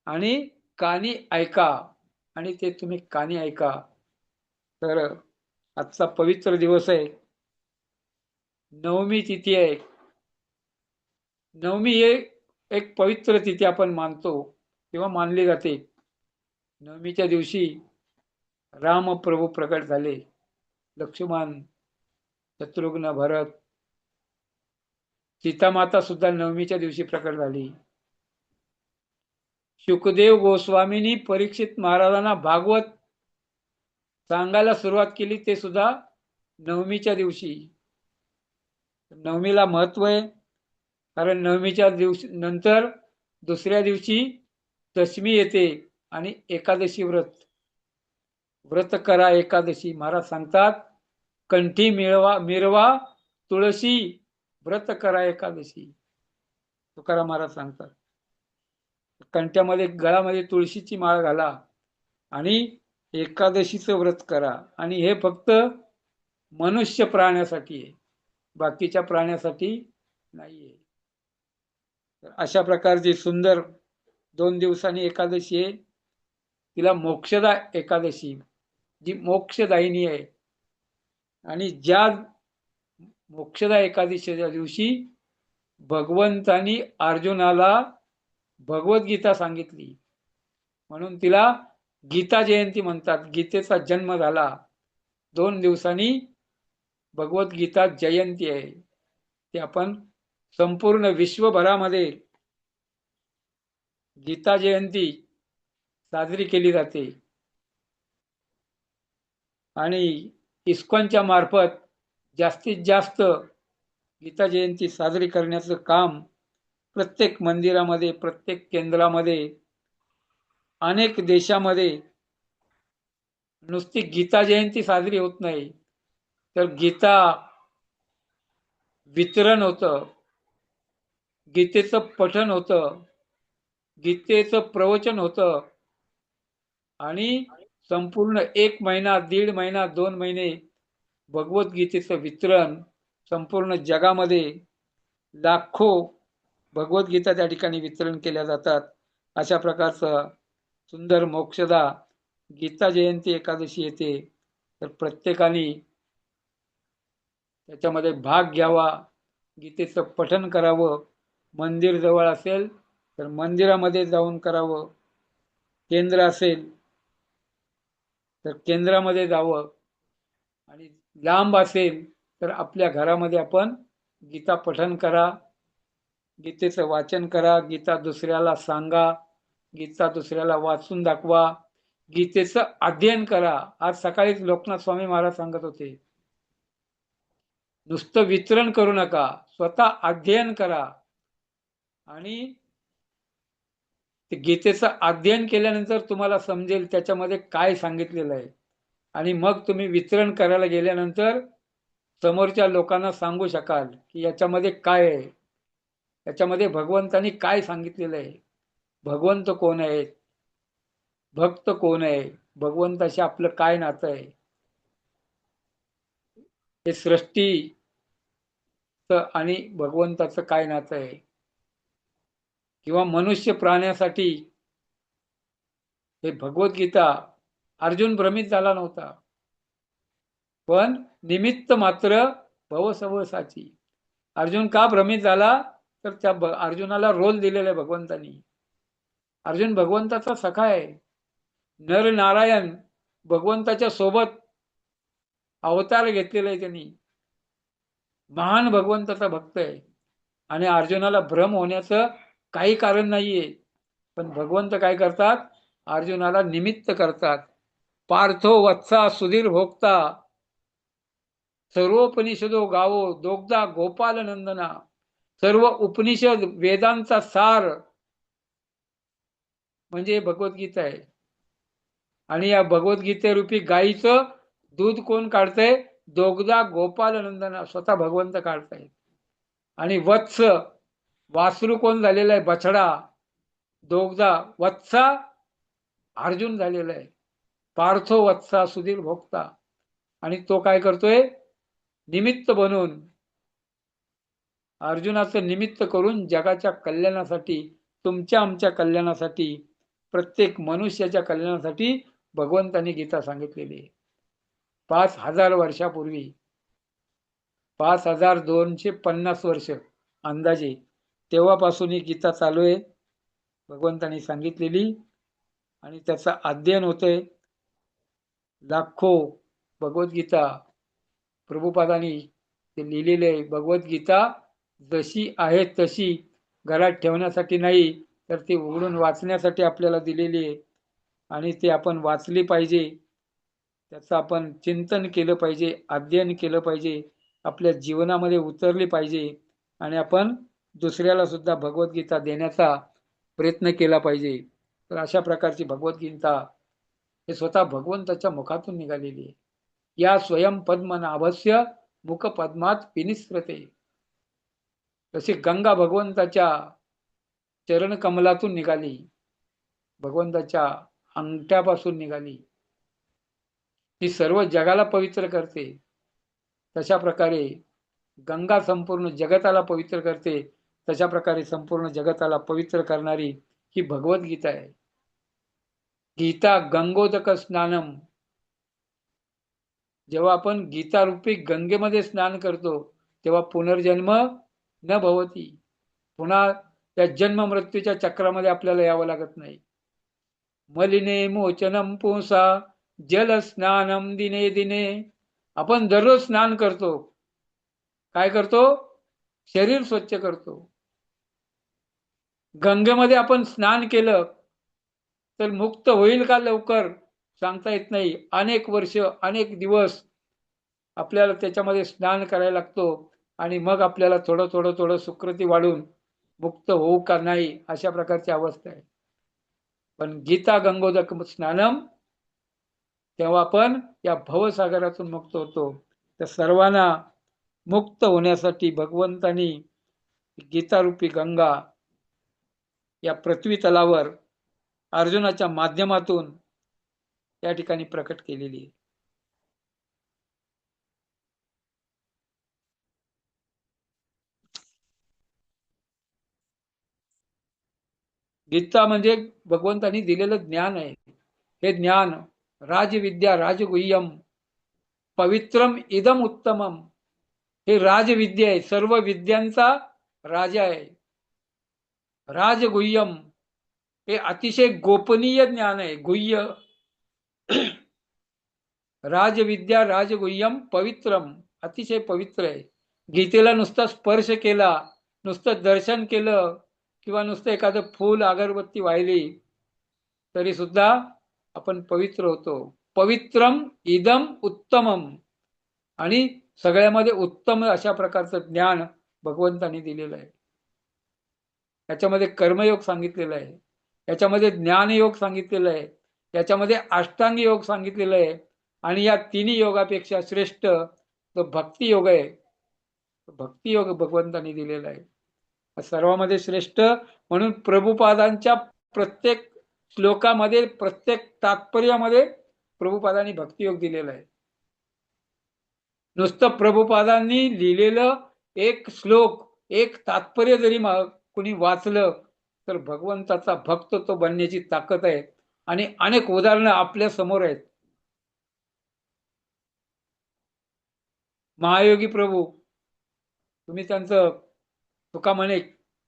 आणि कानी ऐका. आणि ते तुम्ही कानी ऐका. तर आजचा पवित्र दिवस आहे, नवमी तिथी आहे. नवमी हे एक पवित्र तिथी आपण मानतो किंवा मानली जाते. नवमीच्या दिवशी रामप्रभू प्रकट झाले. लक्ष्मण, शत्रुघ्न, भरत, सीतामाता सुद्धा नवमीच्या दिवशी प्रकट झाली. शुकदेव गोस्वामींनी परीक्षित महाराजांना भागवत सांगायला सुरुवात केली, ते सुद्धा नवमीच्या दिवशी. नवमीला महत्व आहे, कारण नवमीच्या दिवशी नंतर दुसऱ्या दिवशी दशमी येते आणि एकादशी व्रत करा एकादशी. महाराज सांगतात, कंठी मिरवा तुळशी, व्रत करा एकादशी. तुकाराम महाराज सांगतात, कंठ्यामध्ये गळामध्ये तुळशीची माळ घाला आणि एकादशीचं व्रत करा. आणि हे फक्त मनुष्य प्राण्यासाठी आहे, बाकीच्या प्राण्यासाठी नाहीये. अशा प्रकारची सुंदर 2 दिवसांनी एकादशी आहे. तिला मोक्षदा एकादशी, जी मोक्षदायिनी आहे. आणि ज्या मोक्षदा एकादशीच्या दिवशी भगवंतानी अर्जुनाला भगवद्गीता सांगितली, म्हणून तिला गीता जयंती म्हणतात. गीतेचा जन्म झाला. 2 दिवसांनी भगवद्गीता जयंती आहे. ते आपण संपूर्ण विश्वभरामध्ये गीता जयंती साजरी केली जाते. आणि इस्कॉनच्या मार्फत जास्तीत जास्त गीता जयंती साजरी करण्याचं काम प्रत्येक मंदिरामध्ये, प्रत्येक केंद्रामध्ये, अनेक देशामध्ये नुसती गीता जयंती साजरी होत नाही, तर गीता वितरण होतं, गीतेचं पठन होतं, गीतेचं प्रवचन होतं. आणि संपूर्ण 1 महिना, 1.5 महिना, 2 महिने भगवद्गीतेचं वितरण संपूर्ण जगामध्ये लाखो भगवद्गीता त्या ठिकाणी वितरण केल्या जातात. अशा प्रकारचं सुंदर मोक्षदा गीता जयंती एकादशी येते. तर प्रत्येकाने त्याच्यामध्ये भाग घ्यावा, गीतेचं पठन करावं. मंदिर जवळ असेल तर मंदिरामध्ये जाऊन करावं, केंद्र असेल तर केंद्रामध्ये जावं, आणि लांब असेल तर आपल्या घरामध्ये आपण गीता पठन करा, गीतेचं वाचन करा, गीता दुसऱ्याला सांगा, गीता दुसऱ्याला वाचून दाखवा, गीतेचं अध्ययन करा. आज सकाळीच लोकनाथ स्वामी महाराज सांगत होते, नुसतं वितरण करू नका, स्वतः अध्ययन करा. आणि गीतेचं अध्ययन केल्यानंतर तुम्हाला समजेल त्याच्यामध्ये काय सांगितलेलं आहे. आणि मग तुम्ही वितरण करायला गेल्यानंतर समोरच्या लोकांना सांगू शकाल की याच्यामध्ये काय आहे, याच्यामध्ये भगवंतानी काय सांगितलेलं आहे, भगवंत कोण आहे, भक्त कोण आहे, भगवंताशी आपलं काय नातं आहे. हे सृष्टीचं आणि भगवंताचं काय नातं आहे, किंवा मनुष्य प्राण्यासाठी हे भगवद्गीता अर्जुन भ्रमित झाला नव्हता, पण निमित्त मात्र भवसवसाची. अर्जुन का भ्रमित झाला, तर त्या अर्जुनाला रोल दिलेला आहे भगवंतानी. अर्जुन भगवंताचा सखा आहे. नर नारायण भगवंताच्या सोबत अवतार घेतलेला आहे त्यांनी. महान भगवंताचा भक्त आहे आणि अर्जुनाला भ्रम होण्याचं काही कारण नाहीये. पण भगवंत काय करतात, अर्जुनाला निमित्त करतात. पार्थो वत्सा सुधीर भोक्ता सर्वोपनिषदो गावो दोग्धा गोपाल नंदना. सर्व उपनिषद वेदांचा सार म्हणजे भगवद्गीता आहे. आणि या भगवद्गीतेरूपी गायीचं दूध कोण काढतंय, दोग्धा गोपाल नंदना, स्वतः भगवंत काढतायत. आणि वत्स वासरू कोण झालेला आहे, बछडा. दोग्धा वत्सा अर्जुन झालेला आहे. पार्थो वत्सा सुधीर भोक्ता. आणि तो काय करतोय, निमित्त बनून, अर्जुनाचं निमित्त करून जगाच्या कल्याणासाठी, तुमच्या आमच्या कल्याणासाठी, प्रत्येक मनुष्याच्या कल्याणासाठी भगवंतांनी गीता सांगितलेली आहे. 5000 वर्षापूर्वी, 5250 वर्ष अंदाजे, तेव्हापासून ही गीता चालू आहे, भगवंतांनी सांगितलेली. आणि त्याचं अध्ययन होतंय. लाखो भगवद्गीता प्रभुपादांनी ते लिहिलेले आहे. भगवद्गीता जशी आहे तशी घरात ठेवण्यासाठी नाही, तर ती उघडून वाचण्यासाठी आपल्याला दिलेली आहे. आणि ती आपण वाचली पाहिजे, त्याचं आपण चिंतन केलं पाहिजे, अध्ययन केलं पाहिजे, आपल्या जीवनामध्ये उतरली पाहिजे. आणि आपण दुसऱ्याला सुद्धा भगवद्गीता देण्याचा प्रयत्न केला पाहिजे. तर अशा प्रकारची भगवद्गीता हे स्वतः भगवंताच्या मुखातून निघालेली आहे. या स्वयं पद्मनाभस्य मुख पद्मात विनिसृते. तशी गंगा भगवंताच्या चरण कमलातून निघाली, भगवंताच्या अंगठ्यापासून निघाली, ती सर्व जगाला पवित्र करते. तशा प्रकारे गंगा संपूर्ण जगताला पवित्र करते. तशा प्रकारे संपूर्ण जगताला पवित्र करणारी ही भगवद्गीता आहे. गीता गंगोदक स्नानम. जेव्हा आपण गीता रूपी गंगेमध्ये स्नान करतो, तेव्हा पुनर्जन्म न भवती. पुन्हा त्या जन्म मृत्यूच्या चक्रामध्ये आपल्याला यावं लागत नाही. मलिने मोचनम पुंसा जल स्नानम दिने दिने. आपण दररोज स्नान करतो. काय करतो, शरीर स्वच्छ करतो. गंगेमध्ये आपण स्नान केलं तर मुक्त होईल का लवकर सांगता येत नाही. अनेक वर्ष, अनेक दिवस आपल्याला त्याच्यामध्ये स्नान करायला लागतो. आणि मग आपल्याला थोडं थोडं थोडं सुकृती वाढून मुक्त होऊ का नाही, अशा प्रकारची अवस्था आहे. पण गीता गंगोदक स्नानम, तेव्हा आपण या भवसागरातून मुक्त होतो. तर सर्वांना मुक्त होण्यासाठी भगवंतांनी गीतारूपी गंगा या पृथ्वी तलावर अर्जुनाच्या माध्यमातून या ठिकाणी प्रकट केलेली आहे. गीता म्हणजे भगवंतांनी दिलेलं ज्ञान आहे. हे ज्ञान राजविद्या राजगुह्यम पवित्रम इदम उत्तमम. हे राजविद्या आहे, सर्व विद्यांचा राजा आहे. राजगुह्यम हे अतिशय गोपनीय ज्ञान आहे. गुह्य राजविद्या राजगुह्यम पवित्रम, अतिशय पवित्र आहे. गीतेला नुसता स्पर्श केला, नुसतं दर्शन केलं, किंवा नुसतं एखादं फूल अगरबत्ती वाहिली तरी सुद्धा आपण पवित्र होतो. पवित्रम इदम उत्तमम. आणि सगळ्यामध्ये उत्तम अशा प्रकारचं ज्ञान भगवंतांनी दिलेलं आहे. याच्यामध्ये कर्मयोग सांगितलेला आहे, याच्यामध्ये ज्ञानयोग सांगितलेला आहे, याच्यामध्ये अष्टांग योग सांगितलेला आहे. आणि या तिन्ही योगापेक्षा श्रेष्ठ जो भक्ती योग आहे, भक्ती योग भगवंतांनी दिलेला आहे. सर्वांमध्ये श्रेष्ठ म्हणून प्रभुपादांच्या प्रत्येक श्लोकामध्ये, प्रत्येक तात्पर्यामध्ये प्रभुपादांनी भक्तियोग दिलेला आहे. नुसतं प्रभुपादांनी लिहिलेलं एक श्लोक, एक तात्पर्य जरी कुणी वाचलं तर भगवंताचा भक्त तो बनण्याची ताकद आहे. आणि अनेक उदाहरणं आपल्या समोर आहेत. महायोगी प्रभू, तुम्ही त्यांचं तुका म्हणे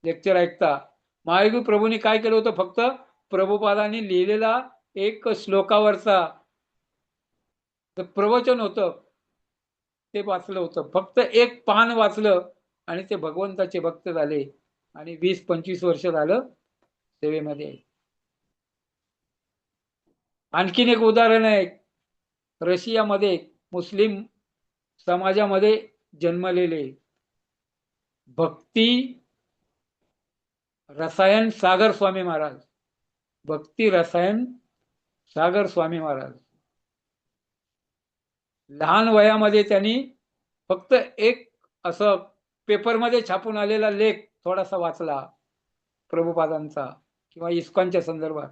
लेक्चर ऐकता. महायोगी प्रभूंनी काय केलं होतं? फक्त प्रभुपादांनी लिहिलेला एक श्लोकावरचा प्रवचन होतं, ते वाचलं होतं. फक्त एक पान वाचलं आणि ते भगवंताचे भक्त झाले आणि 20-25 वर्ष झालं सेवेमध्ये. आणखीन एक उदाहरण आहे. रशियामध्ये मुस्लिम समाजामध्ये जन्मलेले भक्ती रसायन सागर स्वामी महाराज, भक्ती रसायन सागर स्वामी महाराज. लहान वयामध्ये त्यांनी फक्त एक असं पेपरमध्ये छापून आलेला लेख थोडासा वाचला प्रभुपादांचा किंवा इस्कॉनच्या संदर्भात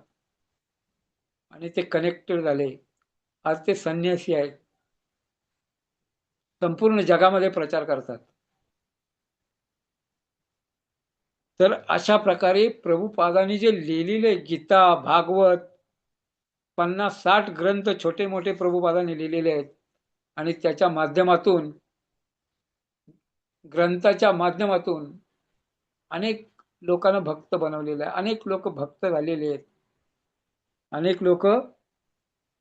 आणि ते कनेक्टेड झाले. आज ते संन्यासी आहेत, संपूर्ण जगामध्ये प्रचार करतात. तर अशा प्रकारे प्रभुपादांनी जे लिहिलेले गीता, भागवत, 50-60 ग्रंथ छोटे मोठे प्रभुपादांनी लिहिलेले आहेत आणि त्याच्या माध्यमातून, ग्रंथाच्या माध्यमातून अनेक लोकांना भक्त बनवलेलं आहे. अनेक लोक भक्त झालेले आहेत. अनेक लोक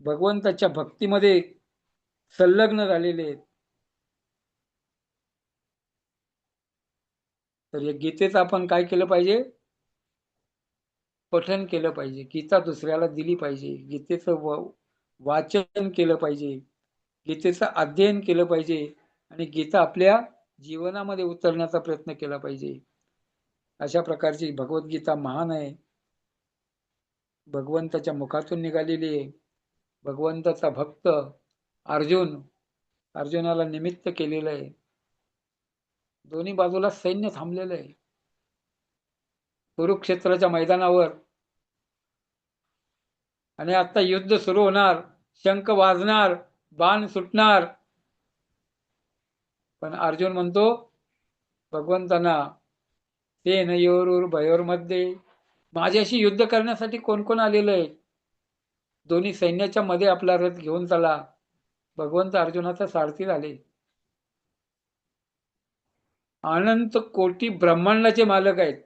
भगवंताच्या भक्तीमध्ये संलग्न झालेले आहेत. तर या गीतेचं आपण काय केलं पाहिजे? पठन केलं पाहिजे. गीता दुसऱ्याला दिली पाहिजे. गीतेचं वाचन केलं पाहिजे. गीतेचं अध्ययन केलं पाहिजे आणि गीता आपल्या जीवनामध्ये उतरण्याचा प्रयत्न केला पाहिजे. अशा प्रकारची भगवद्गीता महान आहे. भगवंताच्या मुखातून निघालेली आहे. भगवंताचा भक्त अर्जुनाला निमित्त केलेलं आहे. दोन्ही बाजूला सैन्य थांबलेलं आहे. कुरुक्षेत्राच्या मैदानावर आणि आता युद्ध सुरू होणार, शंख वाजणार, बाण सुटणार, पण अर्जुन म्हणतो भगवंतांना, सेनयोरुर्भयोर्मध्ये, माझ्याशी युद्ध करण्यासाठी कोण कोण आलेलं आहे? दोन्ही सैन्याच्या मध्ये आपला रथ घेऊन चला. भगवंत अर्जुनाचा सारथी झाले. अनंत कोटी ब्रह्मांडाचे मालक आहेत,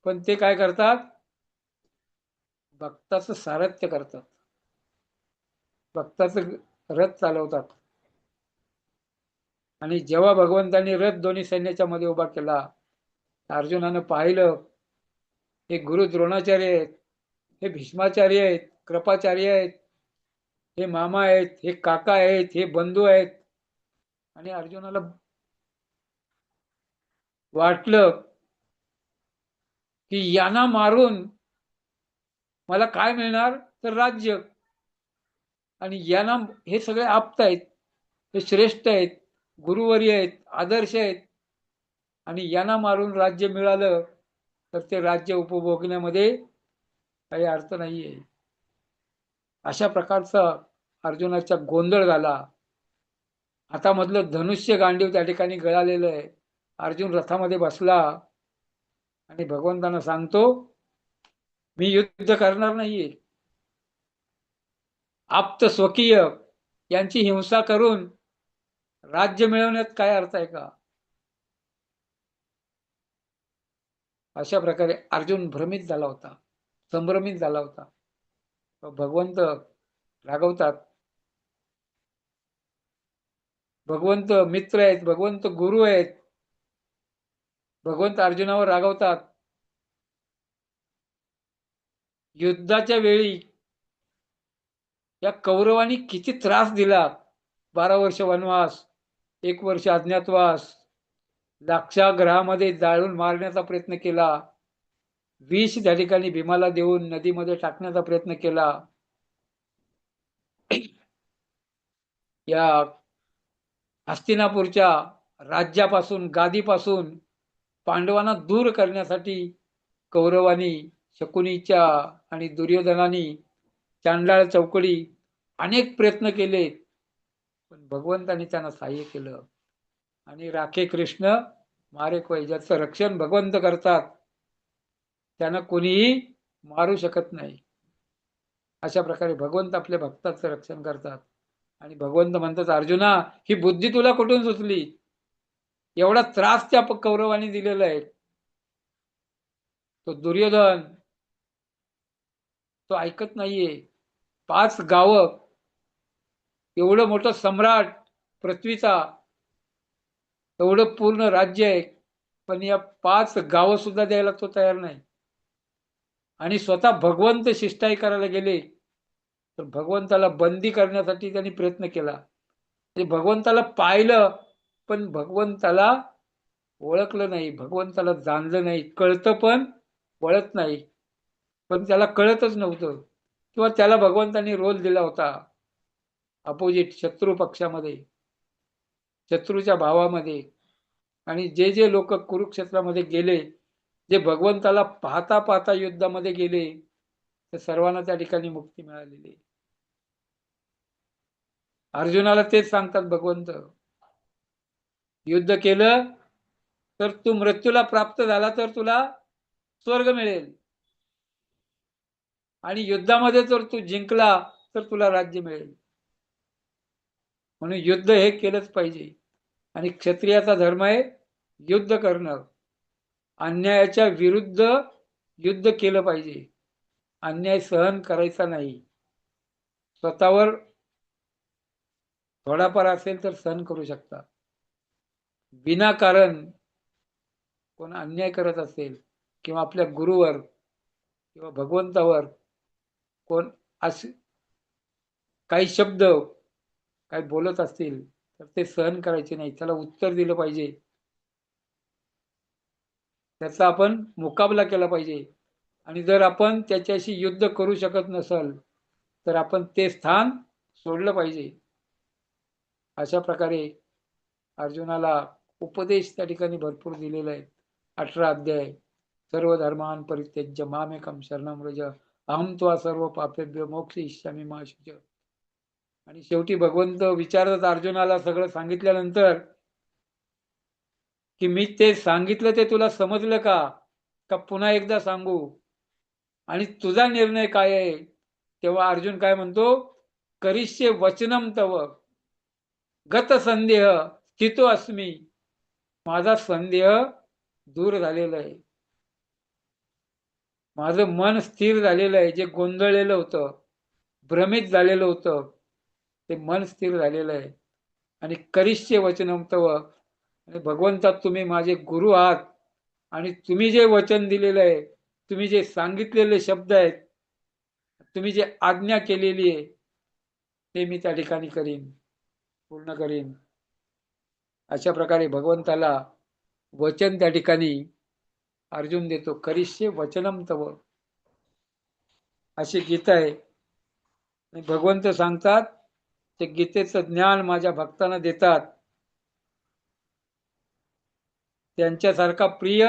पण ते काय करतात? भक्ताचं सारथ्य करतात, भक्ताचं रथ चालवतात. आणि जेव्हा भगवंतांनी रथ दोन्ही सैन्याच्या मध्ये उभा केला, अर्जुनानं पाहिलं हे गुरु द्रोणाचार्य आहेत, हे भीष्माचार्य आहेत, कृपाचार्य आहेत, हे मामा आहेत, हे काका आहेत, हे बंधू आहेत. आणि अर्जुनाला वाटलं की यांना मारून मला काय मिळणार? तर राज्य. आणि यांना, हे सगळे आप्त आहेत, हे श्रेष्ठ आहेत, गुरुवर्य आहेत, आदर्श आहेत, आणि यांना मारून राज्य मिळालं तर ते राज्य उपभोगण्यामध्ये काही अर्थ नाहीये. अशा प्रकारचा अर्जुनाचा गोंधळ झाला. हातामधलं धनुष्य गांडीव त्या ठिकाणी गळालेलं आहे. अर्जुन रथामध्ये बसला आणि भगवंतांना सांगतो, मी युद्ध करणार नाहीये. आप्त स्वकीय यांची हिंसा करून राज्य मिळवण्यात काय अर्थ आहे का? अशा प्रकारे अर्जुन भ्रमित झाला होता, संभ्रमित झाला होता. भगवंत रागवतात. भगवंत मित्र आहेत, भगवंत गुरु आहेत. भगवंत अर्जुनावर रागवतात. युद्धाच्या वेळी या कौरवांनी किती त्रास दिला. 12 वर्ष वनवास, 1 वर्ष अज्ञातवास, लाक्षागृहामध्ये जाळून मारण्याचा प्रयत्न केला, विष त्या ठिकाणी भीमाला देऊन नदीमध्ये टाकण्याचा प्रयत्न केला. या हस्तिनापूरच्या राज्यापासून, गादीपासून पांडवांना दूर करण्यासाठी कौरवांनी, शकुनीच्या आणि दुर्योधनानी, चांडाळ चौकडी अनेक प्रयत्न केले. पण भगवंतानी त्यांना सहाय्य केलं आणि राखे कृष्ण मारे कोय, ज्याचं रक्षण भगवंत करतात त्यांना कोणीही मारू शकत नाही. अशा प्रकारे भगवंत आपल्या भक्ताचं रक्षण करतात. आणि भगवंत म्हणतात, अर्जुना, ही बुद्धी तुला कुठून सुचली? एवढा त्रास त्या कौरवांनी दिलेला आहे. तो दुर्योधन तो ऐकत नाहीये. 5 गावं, एवढं मोठं सम्राट पृथ्वीचा, एवढं पूर्ण राज्य आहे, पण या 5 गावं सुद्धा द्यायला तो तयार नाही. आणि स्वतः भगवंत शिष्टाई करायला गेले तर भगवंताला बंदी करण्यासाठी त्यांनी प्रयत्न केला. भगवंताला पाहिलं पण भगवंताला ओळखलं नाही, भगवंताला जाणलं नाही. कळतं पण वळत नाही, पण त्याला कळतच नव्हतं. किंवा त्याला भगवंतांनी रोल दिला होता अपोजिट, शत्रू पक्षामध्ये, शत्रूच्या भावामध्ये. आणि जे जे लोक कुरुक्षेत्रामध्ये गेले, जे भगवंताला पाहता पाहता युद्धामध्ये गेले, तर सर्वांना त्या ठिकाणी मुक्ती मिळालेली. अर्जुनाला तेच सांगतात भगवंत, युद्ध केलं तर तू मृत्यूला प्राप्त झाला तर तुला स्वर्ग मिळेल, आणि युद्धामध्ये जर तू जिंकला तर तुला राज्य मिळेल. म्हणून युद्ध हे केलंच पाहिजे. आणि क्षत्रियाचा धर्म आहे युद्ध करणं. अन्यायाच्या विरुद्ध युद्ध केलं पाहिजे. अन्याय सहन करायचा नाही. स्वतःवर थोडाफार असेल तर सहन करू शकता. विनाकारण कोण अन्याय करत असेल किंवा आपल्या गुरुवर किंवा भगवंतावर कोण असे काही शब्द काही बोलत असतील तर ते सहन करायचे नाही, त्याला उत्तर दिलं पाहिजे, त्याचा आपण मुकाबला केला पाहिजे. आणि जर आपण त्याच्याशी युद्ध करू शकत नसल तर आपण ते स्थान सोडलं पाहिजे. अशा प्रकारे अर्जुनाला उपदेश त्या ठिकाणी भरपूर दिलेला आहे. 18 अध्याय. सर्व धर्मान परित्यज्य मामेकम शरणं व्रज अहम त्वा सर्व पापेभ्यो मोक्षयिष्यामि मा शुच. आणि शेवटी भगवंत विचारतात अर्जुनाला, सगळं सांगितल्यानंतर, की मी ते सांगितलं ते तुला समजलं का, का पुन्हा एकदा सांगू, आणि तुझा निर्णय काय आहे? तेव्हा अर्जुन काय म्हणतो, करिष्ये वचनम तव गत संदेह स्थितो अस्मी. माझा संदेह दूर झालेला आहे, माझं मन स्थिर झालेलं आहे. जे गोंधळलेलं होतं, भ्रमित झालेलं होतं, ते मन स्थिर झालेलं आहे. आणि करिष्ये वचनम तव, आणि भगवंता तुम्ही माझे गुरु आहात, आणि तुम्ही जे वचन दिलेलं आहे, तुम्ही जे सांगितलेले शब्द आहेत, तुम्ही जे आज्ञा केलेली आहे, ते मी त्या ठिकाणी करीन, पूर्ण करीन. अशा प्रकारे भगवंताला वचन त्या ठिकाणी अर्जुन देतो. करिष्ये वचनम तव, अशी गीता आहे. भगवंत सांगतात, ते गीतेचं ज्ञान माझ्या भक्तांना देतात. त्यांच्यासारखा प्रिय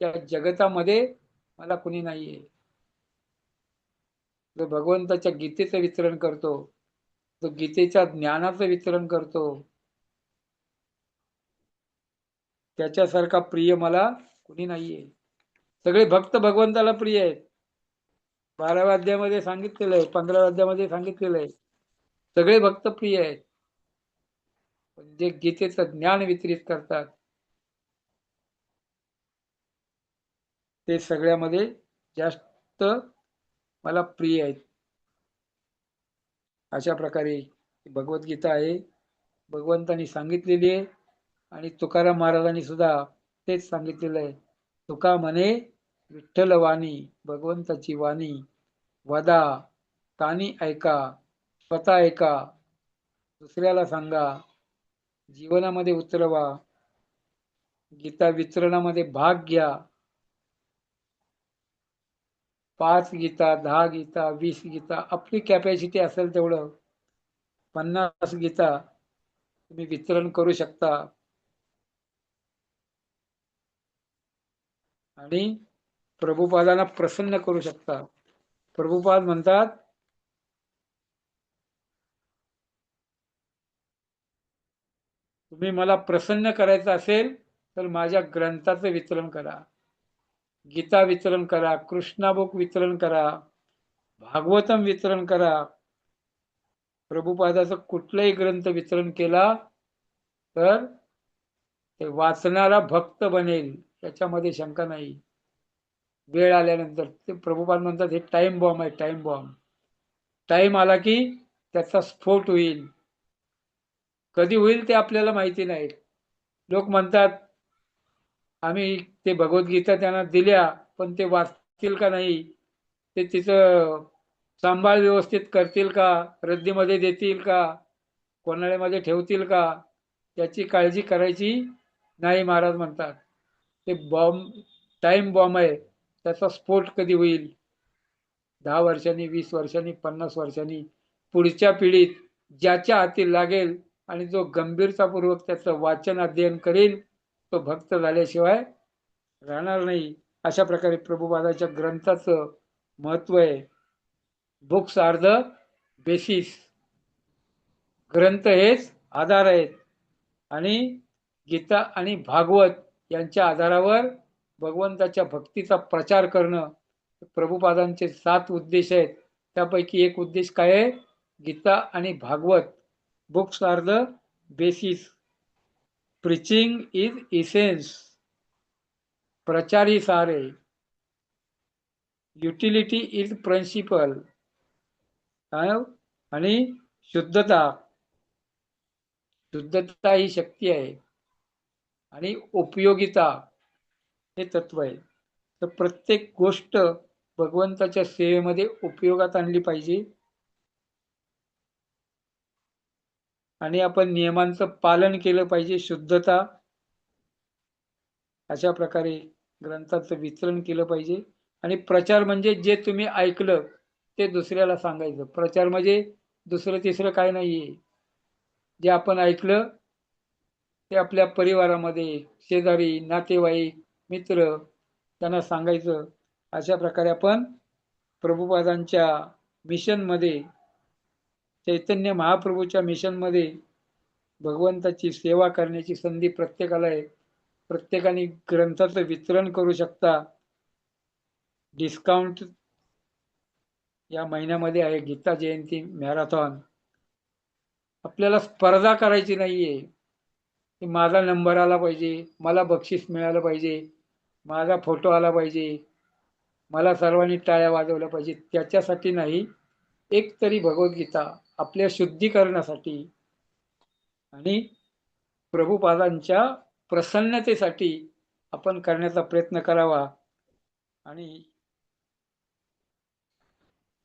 या जगतामध्ये मला कुणी नाहीये. जो भगवंताच्या गीतेचं वितरण करतो, जो गीतेच्या ज्ञानाचं वितरण करतो, त्याच्यासारखा प्रिय मला कुणी नाहीये. सगळे भक्त भगवंताला प्रिय आहेत. 12व्या अध्यायामध्ये सांगितलेलं आहे, 15व्या अध्यायामध्ये सांगितलेलं आहे, सगळे भक्त प्रिय आहेत. पण जे गीतेचं ज्ञान वितरित करतात ते सगळ्यामध्ये जास्त मला प्रिय आहेत. अशा प्रकारे भगवद्गीता आहे, भगवंतांनी सांगितलेली आहे. आणि तुकाराम महाराजांनी सुद्धा तेच सांगितलेलं आहे. तुका म्हणे, विठ्ठल वाणी, भगवंताची वाणी वदा, कानी ऐका, स्वतः ऐका, दुसऱ्याला सांगा, जीवनामध्ये उतरवा, गीता वितरणामध्ये भाग घ्या. 5 गीता, 10 गीता, 20 गीता, आपली कॅपॅसिटी असेल तेवढं 50 गीता तुम्ही वितरण करू शकता. आणि प्रभुपादांना प्रसन्न करू शकता. प्रभुपाद म्हणतात, तुम्ही मला प्रसन्न करायचं असेल तर माझ्या ग्रंथाचं वितरण करा, गीता वितरण करा, कृष्णाबुक वितरण करा, भागवतम वितरण करा. प्रभुपादाचं कुठलाही ग्रंथ वितरण केला तर ते वाचणारा भक्त बनेल, त्याच्यामध्ये शंका नाही. वेळ आल्यानंतर ते प्रभुपाद म्हणतात हे टाइम बॉम्ब आहे, टाइम बॉम्ब. टाइम आला की त्याचा स्फोट होईल. कधी होईल ते आपल्याला माहिती नाही. लोक म्हणतात आम्ही ते भगवद्गीता त्यांना दिल्या, पण ते वाचतील का नाही, ते तिचं सांभाळ व्यवस्थित करतील का, रद्दीमध्ये देतील का, कोनाड्यामध्ये ठेवतील का, त्याची काळजी करायची नाही. महाराज म्हणतात ते बॉम्ब, टाइम बॉम्ब आहे, त्याचा स्फोट कधी होईल, 10 वर्षांनी, 20 वर्षांनी, 50 वर्षांनी, पुढच्या पिढीत ज्याच्या हाती लागेल आणि जो गंभीरतापूर्वक त्याचं वाचन अध्ययन करेल तो भक्त झाल्याशिवाय राहणार नाही. अशा प्रकारे प्रभुपादाच्या ग्रंथाचं महत्व आहे. Books are the basis. ग्रंथ हेच आधार आहेत आणि गीता आणि भागवत यांच्या आधारावर भगवंताच्या भक्तीचा प्रचार करणं. प्रभुपादांचे 7 उद्देश आहेत, त्यापैकी एक उद्देश काय आहे, गीता आणि Bhagavat. Books are the basis. Preaching is essence. प्रचार ही सार आहे. Utility is principle. आणि शुद्धता, शुद्धता ही शक्ती आहे आणि उपयोगिता हे तत्व आहे. तर प्रत्येक गोष्ट भगवंताच्या सेवेमध्ये उपयोगात आणली पाहिजे आणि आपण नियमांचं पालन केलं पाहिजे. शुद्धता, अशा प्रकारे ग्रंथाचं वितरण केलं पाहिजे. आणि प्रचार म्हणजे जे तुम्ही ऐकलं ते दुसऱ्याला सांगायचं. प्रचार म्हणजे दुसरं तिसरं काय नाहीये. जे आपण ऐकलं ते आपल्या परिवारामध्ये, शेजारी, नातेवाईक, मित्र त्यांना सांगायचं. अशा प्रकारे आपण प्रभुपादांच्या मिशनमध्ये, चैतन्य महाप्रभूच्या मिशनमध्ये भगवंताची सेवा करण्याची संधी प्रत्येकाला आहे. प्रत्येकाने ग्रंथाचं वितरण करू शकता. डिस्काउंट या महिन्यामध्ये आहे, गीता जयंती मॅरेथॉन. आपल्याला स्पर्धा करायची नाहीये की माझा नंबर आला पाहिजे, मला बक्षीस मिळालं पाहिजे, माझा फोटो आला पाहिजे, मला सर्वांनी टाळ्या वाजवल्या पाहिजे, त्याच्यासाठी नाही. एक तरी भगवद्गीता आपल्या शुद्धीकरणासाठी आणि प्रभुपादांच्या प्रसन्नतेसाठी आपण करण्याचा प्रयत्न करावा. आणि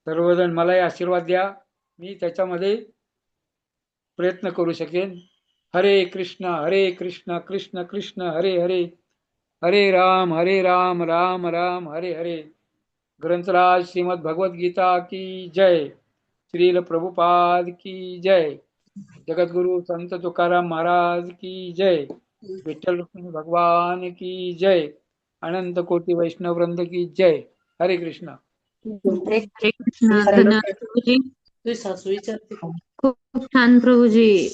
सर्वजण मलाही आशीर्वाद द्या, मी त्याच्यामध्ये प्रयत्न करू शकेन. हरे कृष्ण कृष्ण कृष्ण हरे हरे, हरे राम राम राम हरे हरे. ग्रंथराज श्रीमद भगवद गीता की जय. श्रील प्रभुपाद की जय. जगद्गुरु संत तुकाराम महाराज की जय. विठ्ठल रुक्मिणी भगवान की जय. अनंत कोटी वैष्णव वृंद की जय. हरे कृष्ण. हरे कृष्ण. धन्यवाद प्रभूजी. खूप छान प्रभूजी.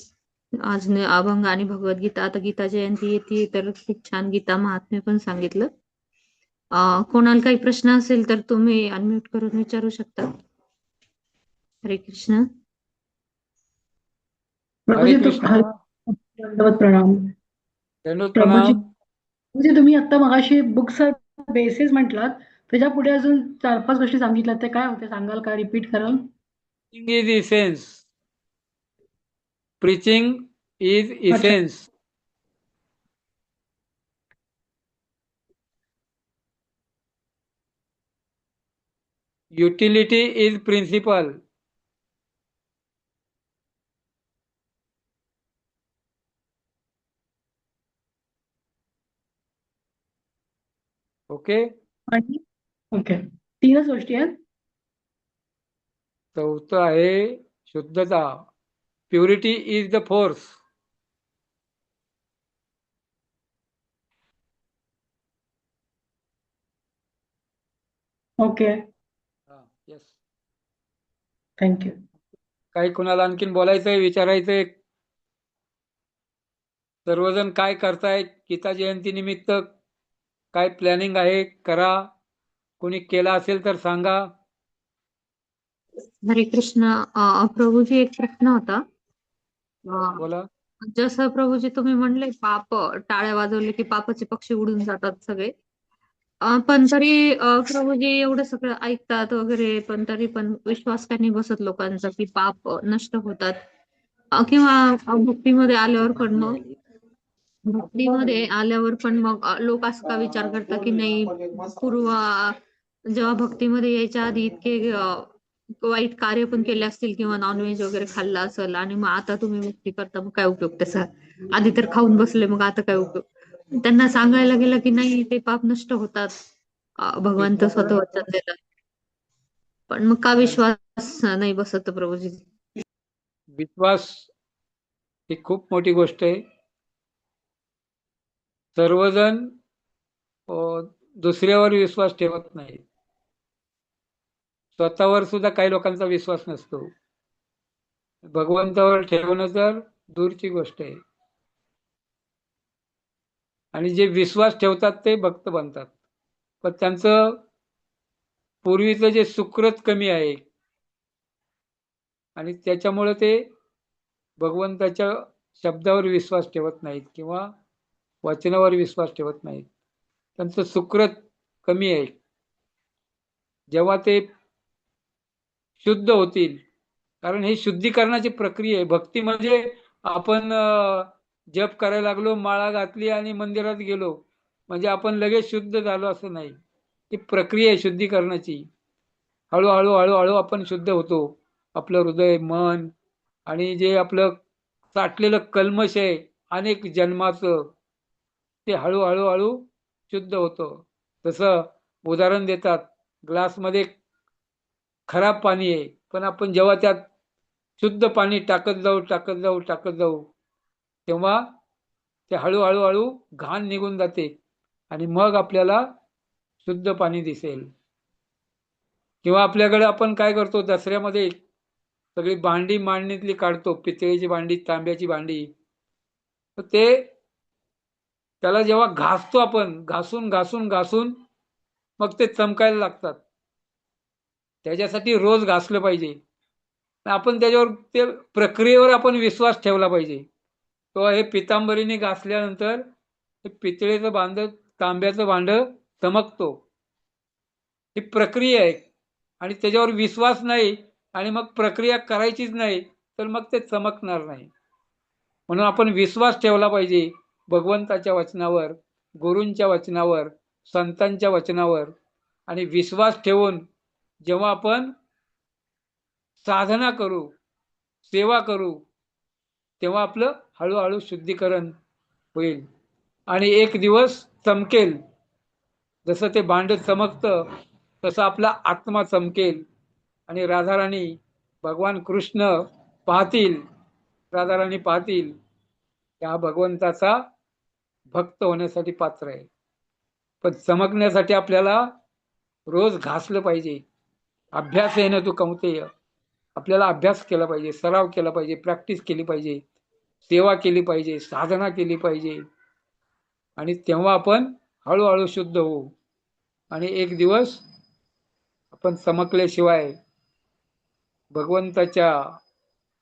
आज अभंग आणि भगवद्गीता, आता गीता जयंती येते तर खूप छान गीता महात्म्य पण सांगितलं. कोणाला काही प्रश्न असेल तर तुम्ही अनम्यूट करून विचारू शकता. हरे कृष्ण. हरे कृष्ण. दंडवत प्रणाम. दंडवत प्रभूजी, प्रणाम. म्हणजे तुम्ही आता मगाशी बुक्स बेसिस म्हटलात, त्याच्या पुढे अजून 4-5 गोष्टी सांगितल्यात, ते काय होते सांगाल का, रिपीट कराल? Is essence. प्रीचिंग इज अच्छा. Essence. Utility is principle. Okay. आणि ओके, 3च गोष्टी आहेत. चौथं आहे शुद्धता. Purity is the force. Okay, yes. Thank you. काही कुणाला आणखीन बोलायचंय, विचारायचंय? सर्वजण काय करतायत? गीता जयंती निमित्त काय प्लॅनिंग आहे? करा. कोणी केला असेल तर सांगा. हरे कृष्ण. प्रभूजी, एक प्रश्न होता. बोला. जसं प्रभूजी तुम्ही म्हणले, पाप टाळ्या वाजवले की पापाचे पक्षी उडून जातात सगळे. पण तरी प्रभूजी एवढं सगळं ऐकतात वगैरे, पण तरी पण विश्वास का नाही बसत लोकांचा की पाप नष्ट होतात? किंवा भक्तीमध्ये आल्यावर पण मग लोक असं का विचार करतात की नाही, पूर्व जेव्हा भक्तीमध्ये यायच्या आधी इतके वाईट कार्य पण केले असतील किंवा नॉनव्हेज वगैरे खाल्लं असेल, आणि मग आता तुम्ही भक्ती करता, मग काय उपयोग त्याचा? आधी तर खाऊन बसले, मग आता काय उपयोग? त्यांना सांगायला गेलं की नाही, ते पाप नष्ट होतात, भगवंत स्वतः वचन देतात. पण मग का विश्वास नाही बसत प्रभूजी? विश्वास ही खूप मोठी गोष्ट आहे. सर्वजण दुसऱ्यावर विश्वास ठेवत नाही. स्वतःवर सुद्धा काही लोकांचा विश्वास नसतो. भगवंतावर ठेवणं तर दूरची गोष्ट आहे. आणि जे विश्वास ठेवतात ते भक्त बनतात. पण त्यांचं पूर्वीचं जे सुकृत कमी आहे, आणि त्याच्यामुळे ते भगवंताच्या शब्दावर विश्वास ठेवत नाहीत किंवा वचनावर विश्वास ठेवत नाहीत. त्यांचं सुकृत कमी आहे. जेव्हा ते शुद्ध होतील, कारण ही शुद्धीकरणाची प्रक्रिया आहे. भक्ती म्हणजे आपण जप करायला लागलो, माळा घातली आणि मंदिरात गेलो म्हणजे आपण लगेच शुद्ध झालो असं नाही. ही प्रक्रिया आहे शुद्धीकरणाची. हळूहळू हळूहळू आपण शुद्ध होतो. आपलं हृदय, मन आणि जे आपलं साठलेलं कल्मश आहे अनेक जन्माचं, ते हळूहळू हळू शुद्ध होतं. तसं उदाहरण देतात, ग्लासमध्ये खराब पाणी आहे, पण आपण जेव्हा त्यात शुद्ध पाणी टाकत जाऊ तेव्हा ते हळूहळू हळू घाण निघून जाते आणि मग आपल्याला शुद्ध पाणी दिसेल. किंवा आपल्याकडे आपण काय करतो, दसऱ्यामध्ये सगळी भांडी मांडणीतली काढतो, पितळेची भांडी, तांब्याची भांडी. तर ते त्याला जेव्हा घासतो आपण, घासून घासून घासून मग ते चमकायला लागतात. त्याच्यासाठी रोज घासलं पाहिजे. आपण त्याच्यावर ते प्रक्रियेवर आपण विश्वास ठेवला पाहिजे. तो हे पितांबरीने घासल्यानंतर हे पितळेचं भांड, तांब्याचं भांड चमकतो. ही प्रक्रिया आहे आणि त्याच्यावर विश्वास नाही आणि मग प्रक्रिया करायचीच नाही, तर मग ते चमकणार नाही. म्हणून आपण विश्वास ठेवला पाहिजे भगवंताच्या वचनावर, गुरूंच्या वचनावर, संतांच्या वचनावर. आणि विश्वास ठेवून जेव्हा आपण साधना करू, सेवा करू, तेव्हा आपलं हळूहळू शुद्धीकरण होईल आणि एक दिवस चमकेल. जसं ते भांड चमकतं तसं आपला आत्मा चमकेल आणि राधाराणी, भगवान कृष्ण पाहतील, राधाराणी पाहतील, त्या भगवंताचा भक्त होण्यासाठी पात्र आहे. पण चमकण्यासाठी आपल्याला रोज घासलं पाहिजे. अभ्यास आहे ना तू कौंतेय. आपल्याला अभ्यास केला पाहिजे, सराव केला पाहिजे, प्रॅक्टिस केली पाहिजे, सेवा केली पाहिजे, साधना केली पाहिजे. आणि तेव्हा आपण हळूहळू शुद्ध होऊ आणि एक दिवस आपण चमकल्याशिवाय, भगवंताच्या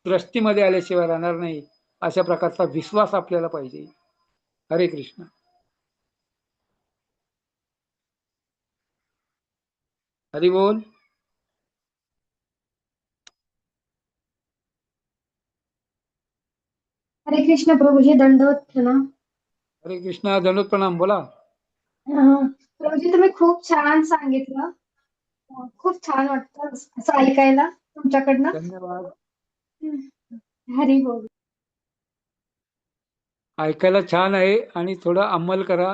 दृष्टीमध्ये आल्याशिवाय राहणार नाही. अशा प्रकारचा विश्वास आपल्याला पाहिजे. हरे कृष्ण. हरी बोल. हरे कृष्ण प्रभूजी, दंडवत प्रणाम. हरे कृष्ण. दंडवत प्रणाम. बोला. प्रभूजी, तुम्ही खूप छान सांगितलं. खूप छान वाटतं असं ऐकायला तुमच्याकडनं. धन्यवाद. हरी बोल. ऐकायला छान आहे आणि थोडं अंमल करा.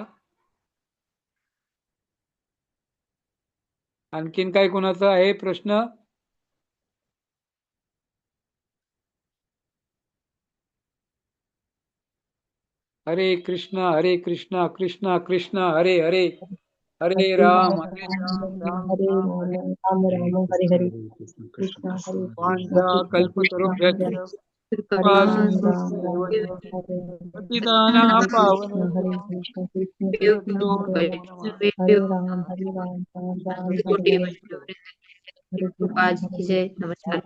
आणखीन काय कोणाचा आहे प्रश्न? हरे कृष्ण कृष्ण कृष्ण हरे हरे, हरे राम राम हरे राम राम हरे. राम राम हरे हरे, कृष्ण कृष्ण कृष्ण कृष्ण हरे हरे कृष्ण वाञ्छा कृष्ण कृष्ण कल्पतरुभ्यश्च हरे श्री हरे कबीर राम राम दास राम हरे पतितानां हरे पावन कृष्ण कृष्ण देव कृष्ण हरे हरे वैष्णव हरे राम राम राम कोटि हरे हरे वैष्णव हरे कृष्ण कृपा जी की हरे जय कृष्ण नमस्कार।